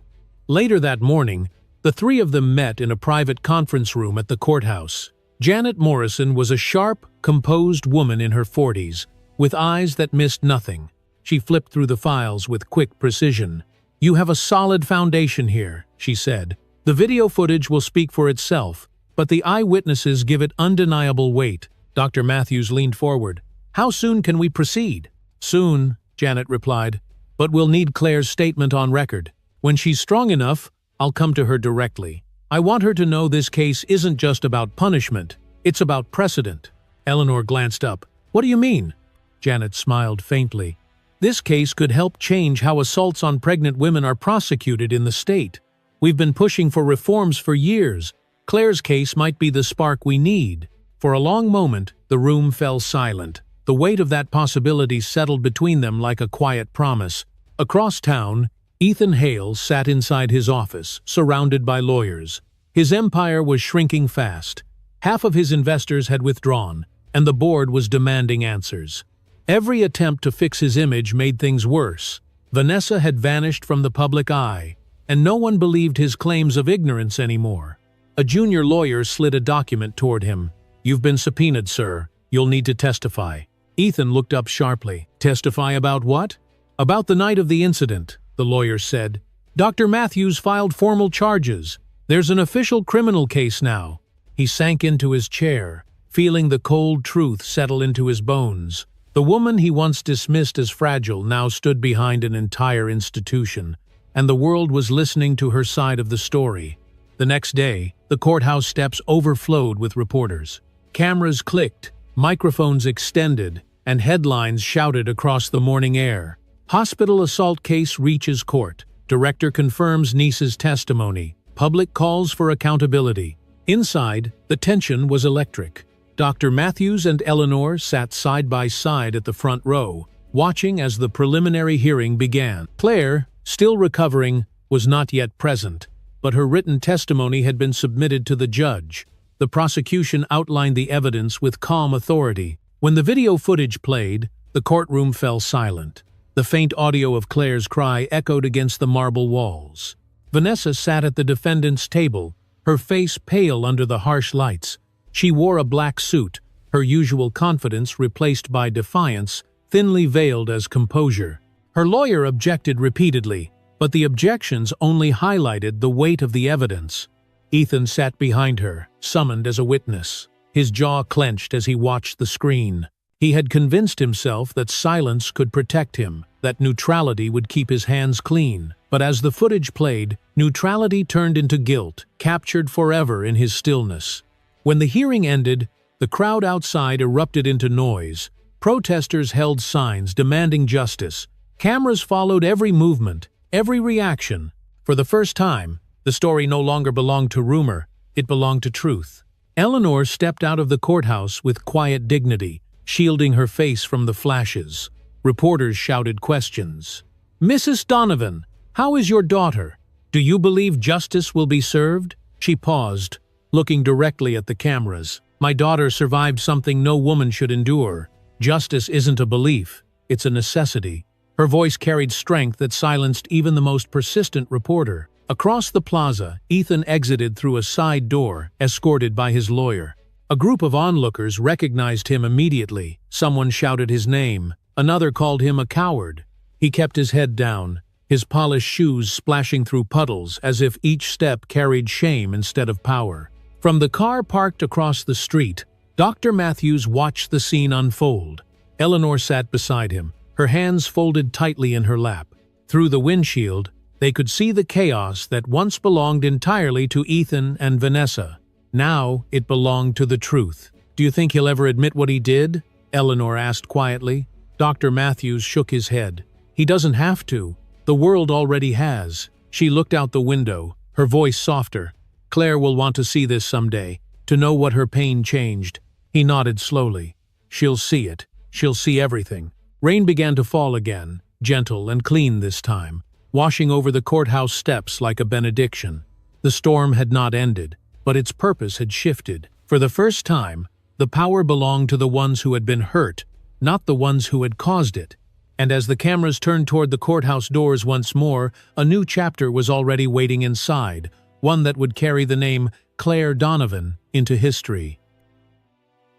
Later that morning, the three of them met in a private conference room at the courthouse. Janet Morrison was a sharp, composed woman in her 40s, with eyes that missed nothing. She flipped through the files with quick precision. "You have a solid foundation here," she said. "The video footage will speak for itself, but the eyewitnesses give it undeniable weight." Dr. Matthews leaned forward. "How soon can we proceed?" "Soon," Janet replied, "but we'll need Claire's statement on record. When she's strong enough, I'll come to her directly. I want her to know this case isn't just about punishment, it's about precedent." Eleanor glanced up. "What do you mean?" Janet smiled faintly. "This case could help change how assaults on pregnant women are prosecuted in the state. We've been pushing for reforms for years. Claire's case might be the spark we need." For a long moment, the room fell silent. The weight of that possibility settled between them like a quiet promise. Across town, Ethan Hale sat inside his office, surrounded by lawyers. His empire was shrinking fast. Half of his investors had withdrawn, and the board was demanding answers. Every attempt to fix his image made things worse. Vanessa had vanished from the public eye, and no one believed his claims of ignorance anymore. A junior lawyer slid a document toward him. "You've been subpoenaed, sir. You'll need to testify." Ethan looked up sharply. "Testify about what?" "About the night of the incident," the lawyer said. "Dr. Matthews filed formal charges. There's an official criminal case now." He sank into his chair, feeling the cold truth settle into his bones. The woman he once dismissed as fragile now stood behind an entire institution, and the world was listening to her side of the story. The next day, the courthouse steps overflowed with reporters. Cameras clicked, microphones extended, and headlines shouted across the morning air. Hospital assault case reaches court. Director confirms niece's testimony. Public calls for accountability. Inside, the tension was electric. Dr. Matthews and Eleanor sat side by side at the front row, watching as the preliminary hearing began. Claire, still recovering, was not yet present, but her written testimony had been submitted to the judge. The prosecution outlined the evidence with calm authority. When the video footage played, the courtroom fell silent. The faint audio of Claire's cry echoed against the marble walls. Vanessa sat at the defendant's table, her face pale under the harsh lights. She wore a black suit, her usual confidence replaced by defiance, thinly veiled as composure. Her lawyer objected repeatedly, but the objections only highlighted the weight of the evidence. Ethan sat behind her, summoned as a witness. His jaw clenched as he watched the screen. He had convinced himself that silence could protect him, that neutrality would keep his hands clean. But as the footage played, neutrality turned into guilt, captured forever in his stillness. When the hearing ended, the crowd outside erupted into noise. Protesters held signs demanding justice. Cameras followed every movement, every reaction. For the first time, the story no longer belonged to rumor, it belonged to truth. Eleanor stepped out of the courthouse with quiet dignity, shielding her face from the flashes. Reporters shouted questions. "Mrs. Donovan, how is your daughter? Do you believe justice will be served?" She paused, looking directly at the cameras. "My daughter survived something no woman should endure. Justice isn't a belief, it's a necessity." Her voice carried strength that silenced even the most persistent reporter. Across the plaza, Ethan exited through a side door, escorted by his lawyer. A group of onlookers recognized him immediately. Someone shouted his name. Another called him a coward. He kept his head down, his polished shoes splashing through puddles as if each step carried shame instead of power. From the car parked across the street, Dr. Matthews watched the scene unfold. Eleanor sat beside him, her hands folded tightly in her lap. Through the windshield, they could see the chaos that once belonged entirely to Ethan and Vanessa. Now it belonged to the truth. "Do you think he'll ever admit what he did?" Eleanor asked quietly. Dr. Matthews shook his head. "He doesn't have to. The world already has." She looked out the window, her voice softer. "Claire will want to see this someday, to know what her pain changed." He nodded slowly. "She'll see it. She'll see everything." Rain began to fall again, gentle and clean this time, washing over the courthouse steps like a benediction. The storm had not ended, but its purpose had shifted. For the first time, the power belonged to the ones who had been hurt, not the ones who had caused it. And as the cameras turned toward the courthouse doors once more, a new chapter was already waiting inside, one that would carry the name Claire Donovan into history.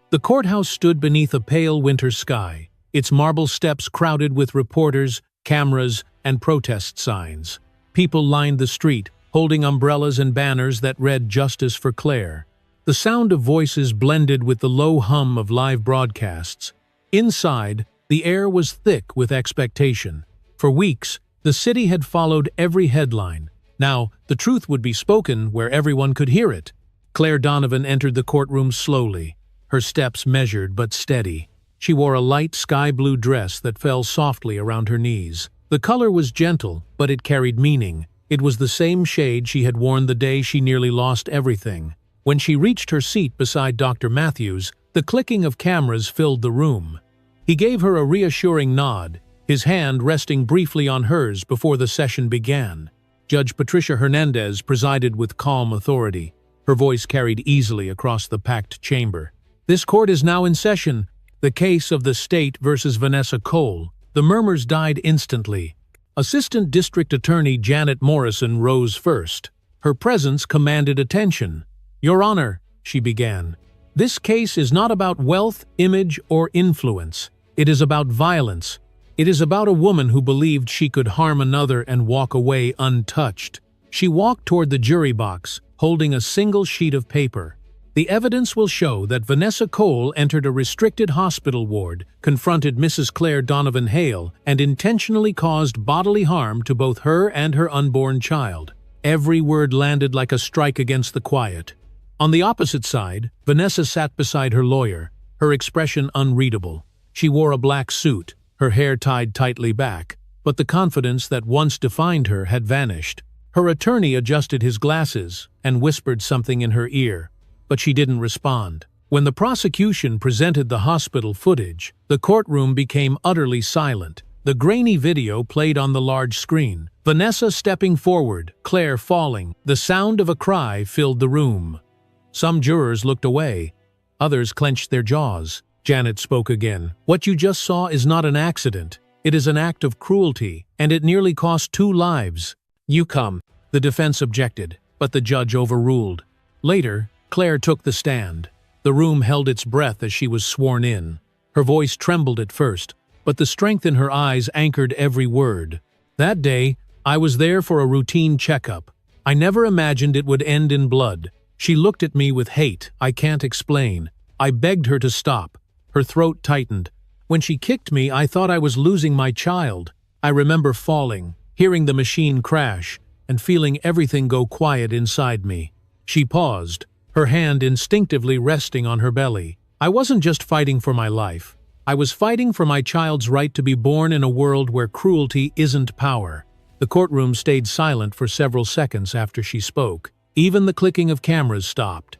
The courthouse stood beneath a pale winter sky, its marble steps crowded with reporters, cameras, and protest signs. People lined the street, holding umbrellas and banners that read "Justice for Claire." The sound of voices blended with the low hum of live broadcasts. Inside, the air was thick with expectation. For weeks, the city had followed every headline. Now, the truth would be spoken where everyone could hear it. Claire Donovan entered the courtroom slowly, her steps measured but steady. She wore a light sky-blue dress that fell softly around her knees. The color was gentle, but it carried meaning. It was the same shade she had worn the day she nearly lost everything. When she reached her seat beside Dr. Matthews, the clicking of cameras filled the room. He gave her a reassuring nod, his hand resting briefly on hers before the session began. Judge Patricia Hernandez presided with calm authority. Her voice carried easily across the packed chamber. "This court is now in session. The case of the state versus Vanessa Cole." The murmurs died instantly. Assistant District Attorney Janet Morrison rose first. Her presence commanded attention. "Your Honor," she began, "this case is not about wealth, image, or influence. It is about violence. It is about a woman who believed she could harm another and walk away untouched." She walked toward the jury box, holding a single sheet of paper. "The evidence will show that Vanessa Cole entered a restricted hospital ward, confronted Mrs. Claire Donovan Hale, and intentionally caused bodily harm to both her and her unborn child." Every word landed like a strike against the quiet. On the opposite side, Vanessa sat beside her lawyer, her expression unreadable. She wore a black suit, her hair tied tightly back. but the confidence that once defined her had vanished. Her attorney adjusted his glasses and whispered something in her ear, but she didn't respond. When the prosecution presented the hospital footage, the courtroom became utterly silent. The grainy video played on the large screen. Vanessa stepping forward, Claire falling. The sound of a cry filled the room. Some jurors looked away. Others clenched their jaws. Janet spoke again. "What you just saw is not an accident. It is an act of cruelty, and it nearly cost 2 lives. You come." The defense objected, but the judge overruled. Later, Claire took the stand. The room held its breath as she was sworn in. Her voice trembled at first, but the strength in her eyes anchored every word. "That day, I was there for a routine checkup. I never imagined it would end in blood. She looked at me with hate I can't explain. I begged her to stop. Her throat tightened. When she kicked me, I thought I was losing my child. I remember falling, hearing the machine crash, and feeling everything go quiet inside me." She paused, her hand instinctively resting on her belly. "I wasn't just fighting for my life. I was fighting for my child's right to be born in a world where cruelty isn't power." The courtroom stayed silent for several seconds after she spoke. Even the clicking of cameras stopped.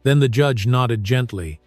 Then the judge nodded gently.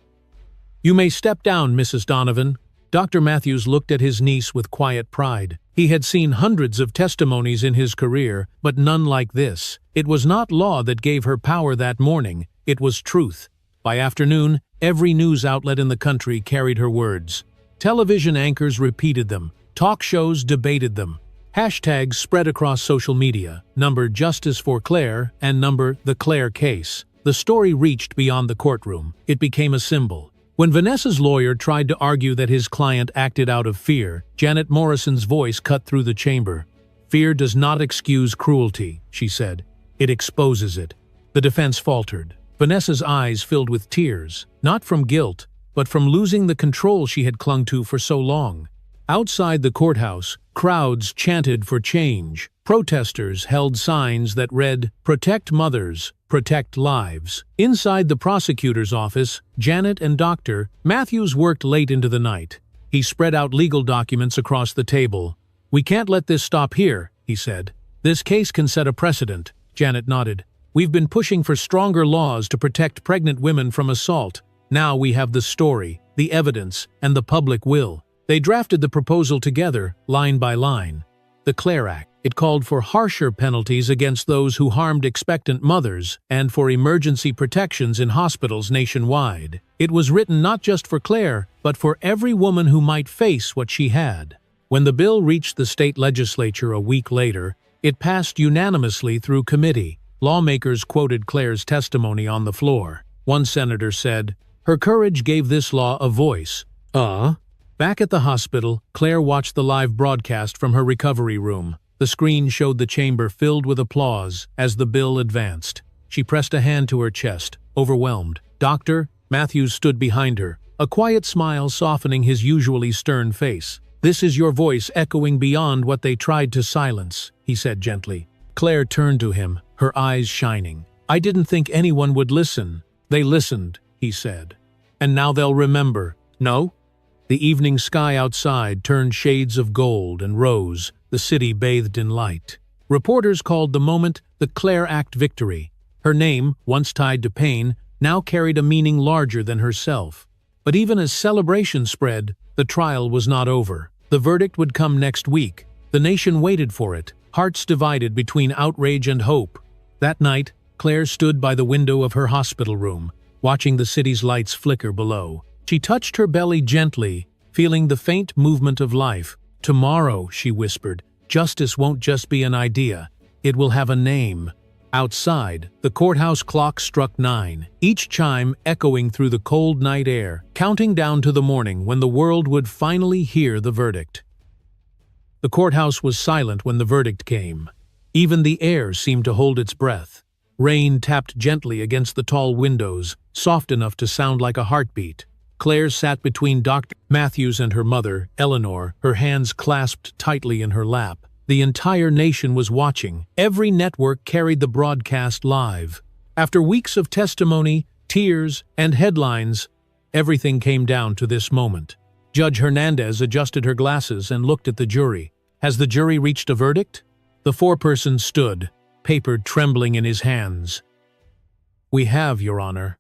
"You may step down, Mrs. Donovan." Dr. Matthews looked at his niece with quiet pride. He had seen hundreds of testimonies in his career, but none like this. It was not law that gave her power that morning. It was truth. By afternoon, every news outlet in the country carried her words. Television anchors repeated them. Talk shows debated them. Hashtags spread across social media. Number Justice for Claire and number The Claire Case. The story reached beyond the courtroom. It became a symbol. When Vanessa's lawyer tried to argue that his client acted out of fear, Janet Morrison's voice cut through the chamber. "Fear does not excuse cruelty," she said. "It exposes it." The defense faltered. Vanessa's eyes filled with tears, not from guilt, but from losing the control she had clung to for so long. Outside the courthouse, crowds chanted for change. Protesters held signs that read, "Protect mothers, protect lives." Inside the prosecutor's office, Janet and Dr. Matthews worked late into the night. He spread out legal documents across the table. "We can't let this stop here," he said. "This case can set a precedent." Janet nodded. "We've been pushing for stronger laws to protect pregnant women from assault. Now we have the story, the evidence, and the public will." They drafted the proposal together, line by line. The Claire Act. It called for harsher penalties against those who harmed expectant mothers and for emergency protections in hospitals nationwide. It was written not just for Claire, but for every woman who might face what she had. When the bill reached the state legislature a week later, it passed unanimously through committee. Lawmakers quoted Claire's testimony on the floor. One senator said, "Her courage gave this law a voice." Back at the hospital, Claire watched the live broadcast from her recovery room. The screen showed the chamber filled with applause as the bill advanced. She pressed a hand to her chest, overwhelmed. Dr. Matthews stood behind her, a quiet smile softening his usually stern face. "This is your voice echoing beyond what they tried to silence," he said gently. Claire turned to him, her eyes shining. "I didn't think anyone would listen." "They listened," he said. "And now they'll remember." "No?" The evening sky outside turned shades of gold and rose, the city bathed in light. Reporters called the moment the Claire Act victory. Her name, once tied to pain, now carried a meaning larger than herself. But even as celebration spread, the trial was not over. The verdict would come next week. The nation waited for it, hearts divided between outrage and hope. That night, Claire stood by the window of her hospital room, watching the city's lights flicker below. She touched her belly gently, feeling the faint movement of life. "Tomorrow," she whispered, "justice won't just be an idea. It will have a name." Outside, the courthouse clock struck 9, each chime echoing through the cold night air, counting down to the morning when the world would finally hear the verdict. The courthouse was silent when the verdict came. Even the air seemed to hold its breath. Rain tapped gently against the tall windows, soft enough to sound like a heartbeat. Claire sat between Dr. Matthews and her mother, Eleanor, her hands clasped tightly in her lap. The entire nation was watching. Every network carried the broadcast live. After weeks of testimony, tears, and headlines, everything came down to this moment. Judge Hernandez adjusted her glasses and looked at the jury. Has the jury reached a verdict? The foreperson stood, paper trembling in his hands. We have, Your Honor.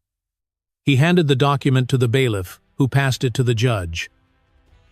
He handed the document to the bailiff, who passed it to the judge.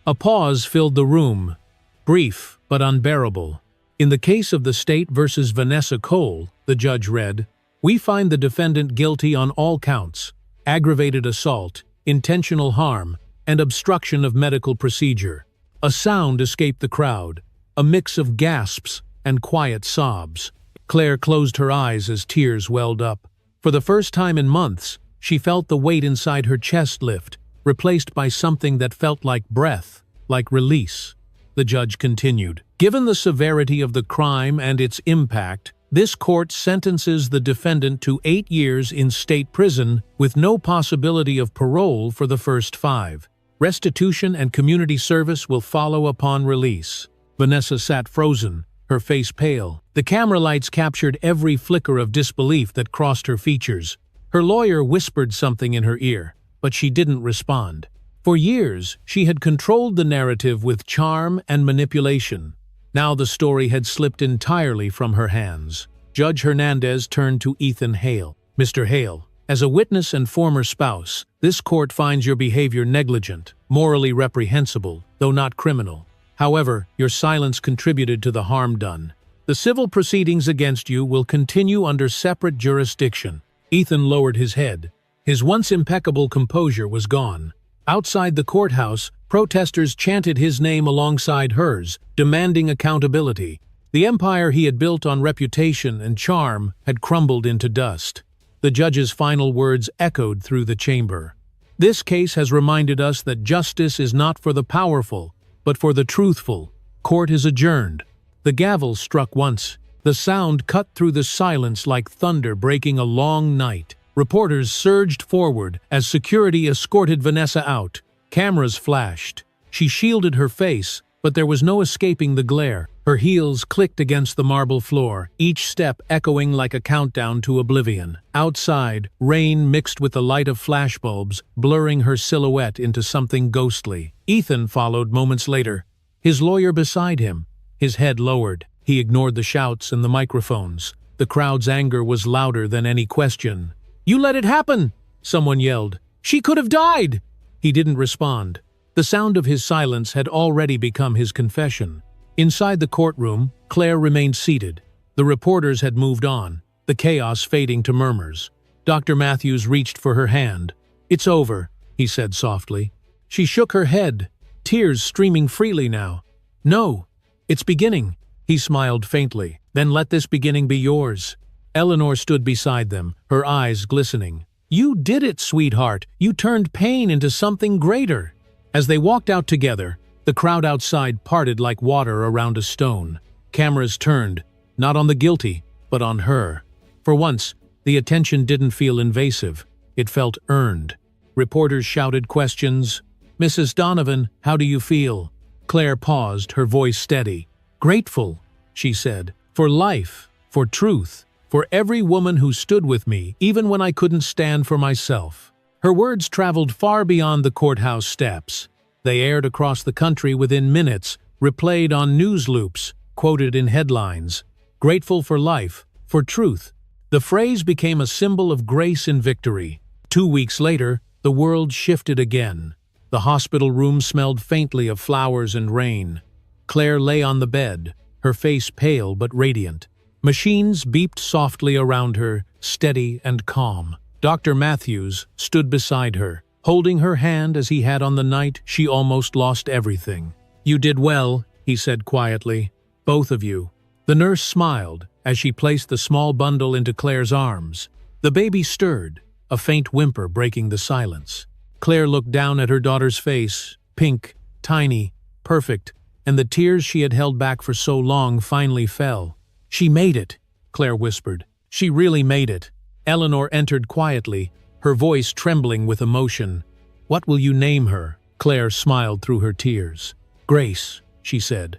A pause filled the room, brief but unbearable. In the case of the State versus Vanessa Cole, the judge read, we find the defendant guilty on all counts: aggravated assault, intentional harm, and obstruction of medical procedure. A sound escaped the crowd, a mix of gasps and quiet sobs. Claire closed her eyes as tears welled up. For the first time in months, she felt the weight inside her chest lift, replaced by something that felt like breath, like release. The judge continued, given the severity of the crime and its impact, this court sentences the defendant to 8 years in state prison with no possibility of parole for the first 5. Restitution and community service will follow upon release. Vanessa sat frozen, her face pale. The camera lights captured every flicker of disbelief that crossed her features. Her lawyer whispered something in her ear, but she didn't respond. For years, she had controlled the narrative with charm and manipulation. Now the story had slipped entirely from her hands. Judge Hernandez turned to Ethan Hale. Mr. Hale, as a witness and former spouse, this court finds your behavior negligent, morally reprehensible, though not criminal. However, your silence contributed to the harm done. The civil proceedings against you will continue under separate jurisdiction. Ethan lowered his head. His once impeccable composure was gone. Outside the courthouse, protesters chanted his name alongside hers, demanding accountability. The empire he had built on reputation and charm had crumbled into dust. The judge's final words echoed through the chamber. This case has reminded us that justice is not for the powerful, but for the truthful. Court is adjourned. The gavel struck once. The sound cut through the silence like thunder breaking a long night. Reporters surged forward as security escorted Vanessa out. Cameras flashed. She shielded her face, but there was no escaping the glare. Her heels clicked against the marble floor, each step echoing like a countdown to oblivion. Outside, rain mixed with the light of flashbulbs, blurring her silhouette into something ghostly. Ethan followed moments later, his lawyer beside him, his head lowered. He ignored the shouts and the microphones. The crowd's anger was louder than any question. "You let it happen!" someone yelled. "She could have died!" He didn't respond. The sound of his silence had already become his confession. Inside the courtroom, Claire remained seated. The reporters had moved on, the chaos fading to murmurs. Dr. Matthews reached for her hand. "It's over," he said softly. She shook her head, tears streaming freely now. "No, it's beginning," he smiled faintly. "Then let this beginning be yours." Eleanor stood beside them, her eyes glistening. "You did it, sweetheart. You turned pain into something greater." As they walked out together, the crowd outside parted like water around a stone. Cameras turned, not on the guilty, but on her. For once, the attention didn't feel invasive. It felt earned. Reporters shouted questions. "Mrs. Donovan, how do you feel?" Claire paused, her voice steady. "Grateful," she said, "for life, for truth, for every woman who stood with me, even when I couldn't stand for myself." Her words traveled far beyond the courthouse steps. They aired across the country within minutes, replayed on news loops, quoted in headlines. Grateful for life, for truth. The phrase became a symbol of grace and victory. 2 weeks later, the world shifted again. The hospital room smelled faintly of flowers and rain. Claire lay on the bed, her face pale but radiant. Machines beeped softly around her, steady and calm. Dr. Matthews stood beside her, holding her hand as he had on the night she almost lost everything. "You did well," he said quietly. "Both of you." The nurse smiled as she placed the small bundle into Claire's arms. The baby stirred, a faint whimper breaking the silence. Claire looked down at her daughter's face, pink, tiny, perfect, and the tears she had held back for so long finally fell. "She made it," Claire whispered. "She really made it." Eleanor entered quietly, her voice trembling with emotion. "What will you name her?" Claire smiled through her tears. "Grace," she said.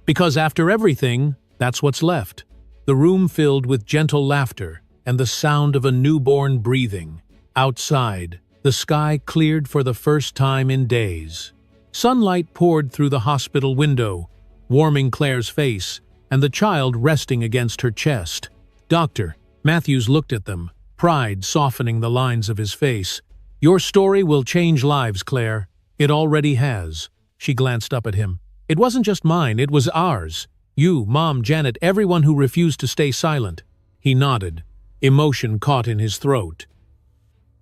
"Because after everything, that's what's left." The room filled with gentle laughter and the sound of a newborn breathing. Outside, the sky cleared for the first time in days. Sunlight poured through the hospital window, warming Claire's face, and the child resting against her chest. "Doctor," Matthews looked at them, pride softening the lines of his face. "Your story will change lives, Claire. It already has." She glanced up at him. "It wasn't just mine, it was ours. You, Mom, Janet, everyone who refused to stay silent." He nodded, emotion caught in his throat.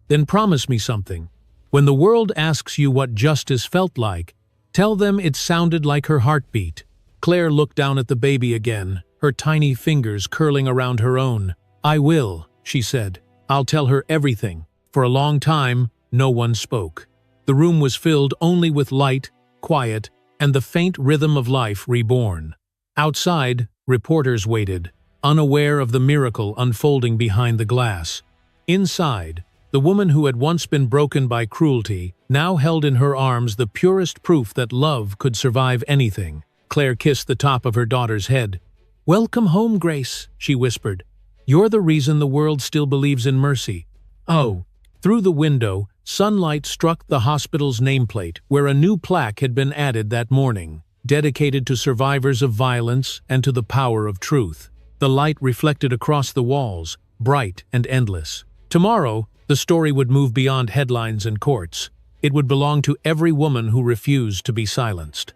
"Then promise me something. When the world asks you what justice felt like, tell them it sounded like her heartbeat." Claire looked down at the baby again, her tiny fingers curling around her own. "I will," she said. "I'll tell her everything." For a long time, no one spoke. The room was filled only with light, quiet, and the faint rhythm of life reborn. Outside, reporters waited, unaware of the miracle unfolding behind the glass. Inside, the woman who had once been broken by cruelty now held in her arms the purest proof that love could survive anything. Claire kissed the top of her daughter's head. "Welcome home, Grace," she whispered. "You're the reason the world still believes in mercy." Oh. Through the window, sunlight struck the hospital's nameplate, where a new plaque had been added that morning, dedicated to survivors of violence and to the power of truth. The light reflected across the walls, bright and endless. Tomorrow, the story would move beyond headlines and courts. It would belong to every woman who refused to be silenced.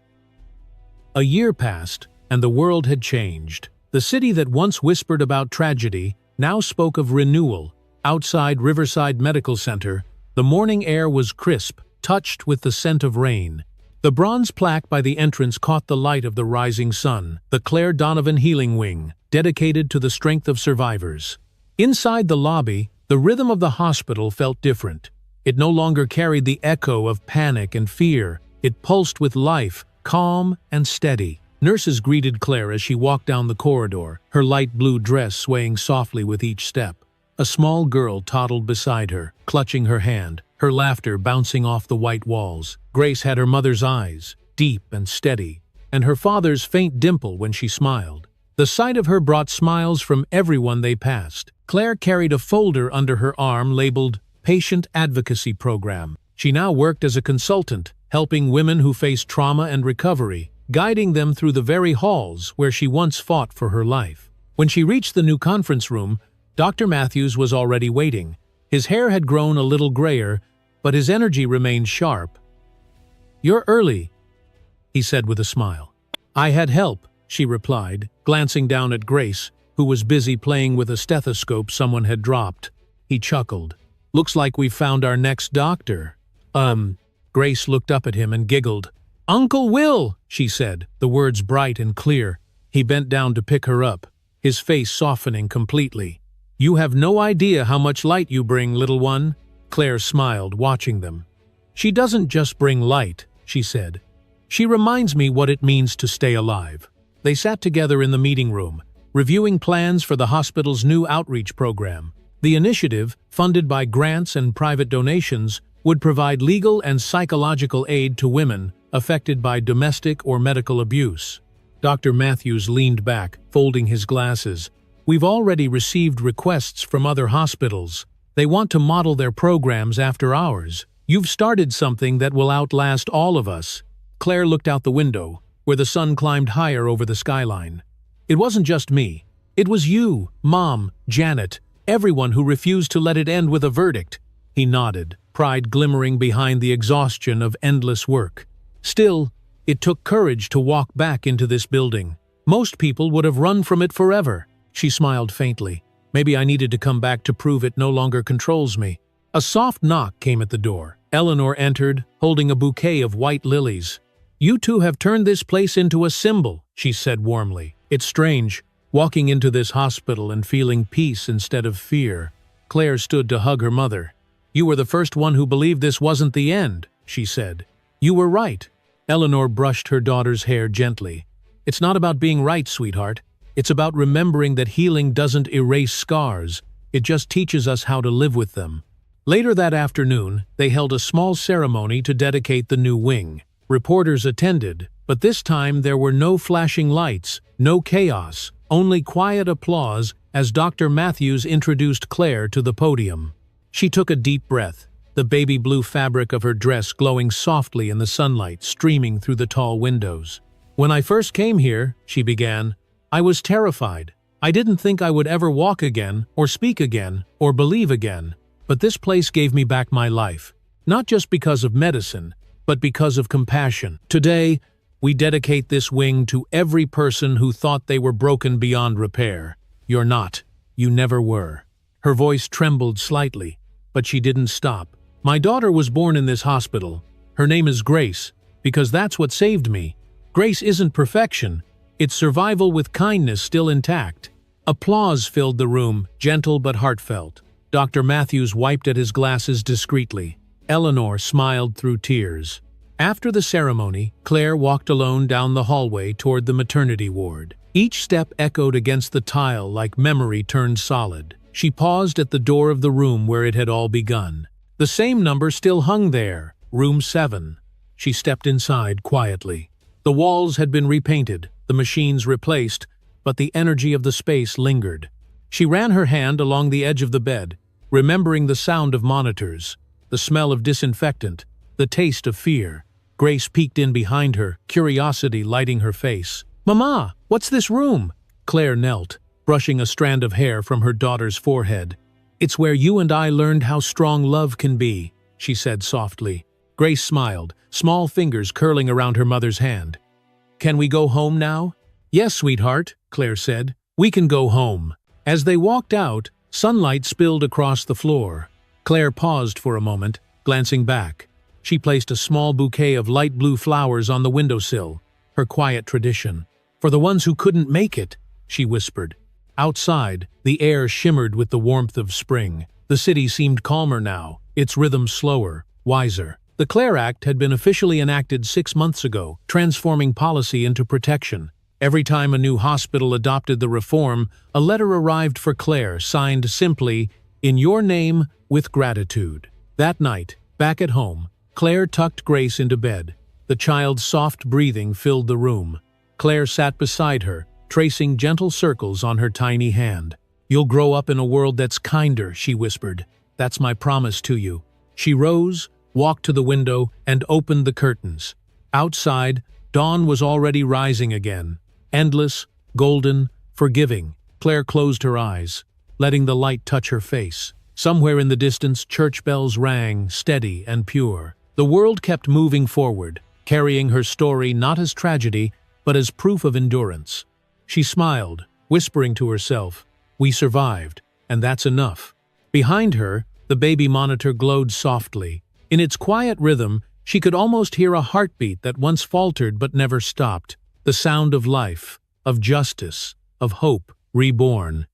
A year passed, and the world had changed. The city that once whispered about tragedy now spoke of renewal. Outside Riverside Medical Center, the morning air was crisp, touched with the scent of rain. The bronze plaque by the entrance caught the light of the rising sun, the Claire Donovan Healing Wing, dedicated to the strength of survivors. Inside the lobby, the rhythm of the hospital felt different. It no longer carried the echo of panic and fear. It pulsed with life, calm and steady. Nurses greeted Claire as she walked down the corridor, her light blue dress swaying softly with each step. A small girl toddled beside her, clutching her hand, her laughter bouncing off the white walls. Grace had her mother's eyes, deep and steady, and her father's faint dimple when she smiled. The sight of her brought smiles from everyone they passed. Claire carried a folder under her arm labeled Patient Advocacy Program. She now worked as a consultant, helping women who faced trauma and recovery, guiding them through the very halls where she once fought for her life. When she reached the new conference room, Dr. Matthews was already waiting. His hair had grown a little grayer, but his energy remained sharp. "You're early," he said with a smile. "I had help," she replied, glancing down at Grace, who was busy playing with a stethoscope someone had dropped. He chuckled. "Looks like we've found our next doctor." Grace looked up at him and giggled. "Uncle Will," she said, the words bright and clear. He bent down to pick her up, his face softening completely. "You have no idea how much light you bring, little one." Claire smiled, watching them. "She doesn't just bring light," she said. "She reminds me what it means to stay alive." They sat together in the meeting room, reviewing plans for the hospital's new outreach program. The initiative, funded by grants and private donations, would provide legal and psychological aid to women affected by domestic or medical abuse. Dr. Matthews leaned back, folding his glasses. "We've already received requests from other hospitals. They want to model their programs after ours. You've started something that will outlast all of us." Claire looked out the window, where the sun climbed higher over the skyline. "It wasn't just me. It was you, Mom, Janet, everyone who refused to let it end with a verdict." He nodded, pride glimmering behind the exhaustion of endless work. "Still, it took courage to walk back into this building. Most people would have run from it forever." She smiled faintly. "Maybe I needed to come back to prove it no longer controls me." A soft knock came at the door. Eleanor entered, holding a bouquet of white lilies. "You two have turned this place into a symbol," she said warmly. "It's strange, walking into this hospital and feeling peace instead of fear." Claire stood to hug her mother. "You were the first one who believed this wasn't the end," she said. "You were right." Eleanor brushed her daughter's hair gently. "It's not about being right, sweetheart. It's about remembering that healing doesn't erase scars. It just teaches us how to live with them." Later that afternoon, they held a small ceremony to dedicate the new wing. Reporters attended, but this time there were no flashing lights, no chaos, only quiet applause as Dr. Matthews introduced Claire to the podium. She took a deep breath, the baby blue fabric of her dress glowing softly in the sunlight streaming through the tall windows. "When I first came here," she began, "I was terrified. I didn't think I would ever walk again, or speak again, or believe again. But this place gave me back my life. Not just because of medicine, but because of compassion. Today, we dedicate this wing to every person who thought they were broken beyond repair. You're not. You never were." Her voice trembled slightly, but she didn't stop. "My daughter was born in this hospital. Her name is Grace, because that's what saved me. Grace isn't perfection. It's survival with kindness still intact." Applause filled the room, gentle but heartfelt. Dr. Matthews wiped at his glasses discreetly. Eleanor smiled through tears. After the ceremony, Claire walked alone down the hallway toward the maternity ward. Each step echoed against the tile like memory turned solid. She paused at the door of the room where it had all begun. The same number still hung there, room 7. She stepped inside quietly. The walls had been repainted, the machines replaced, but the energy of the space lingered. She ran her hand along the edge of the bed, remembering the sound of monitors, the smell of disinfectant, the taste of fear. Grace peeked in behind her, curiosity lighting her face. "Mama, what's this room?" Claire knelt, brushing a strand of hair from her daughter's forehead. "It's where you and I learned how strong love can be," she said softly. Grace smiled, small fingers curling around her mother's hand. "Can we go home now?" "Yes, sweetheart," Claire said. "We can go home." As they walked out, sunlight spilled across the floor. Claire paused for a moment, glancing back. She placed a small bouquet of light blue flowers on the windowsill, her quiet tradition. "For the ones who couldn't make it," she whispered. Outside, the air shimmered with the warmth of spring. The city seemed calmer now, its rhythm slower, wiser. The Claire Act had been officially enacted 6 months ago, transforming policy into protection. Every time a new hospital adopted the reform, a letter arrived for Claire, signed simply, "In your name, with gratitude." That night, back at home, Claire tucked Grace into bed. The child's soft breathing filled the room. Claire sat beside her, tracing gentle circles on her tiny hand. "You'll grow up in a world that's kinder," she whispered. "That's my promise to you." She rose, walked to the window, and opened the curtains. Outside, dawn was already rising again. Endless, golden, forgiving. Claire closed her eyes, letting the light touch her face. Somewhere in the distance, church bells rang, steady and pure. The world kept moving forward, carrying her story not as tragedy, but as proof of endurance. She smiled, whispering to herself, "We survived, and that's enough." Behind her, the baby monitor glowed softly. In its quiet rhythm, she could almost hear a heartbeat that once faltered but never stopped. The sound of life, of justice, of hope, reborn.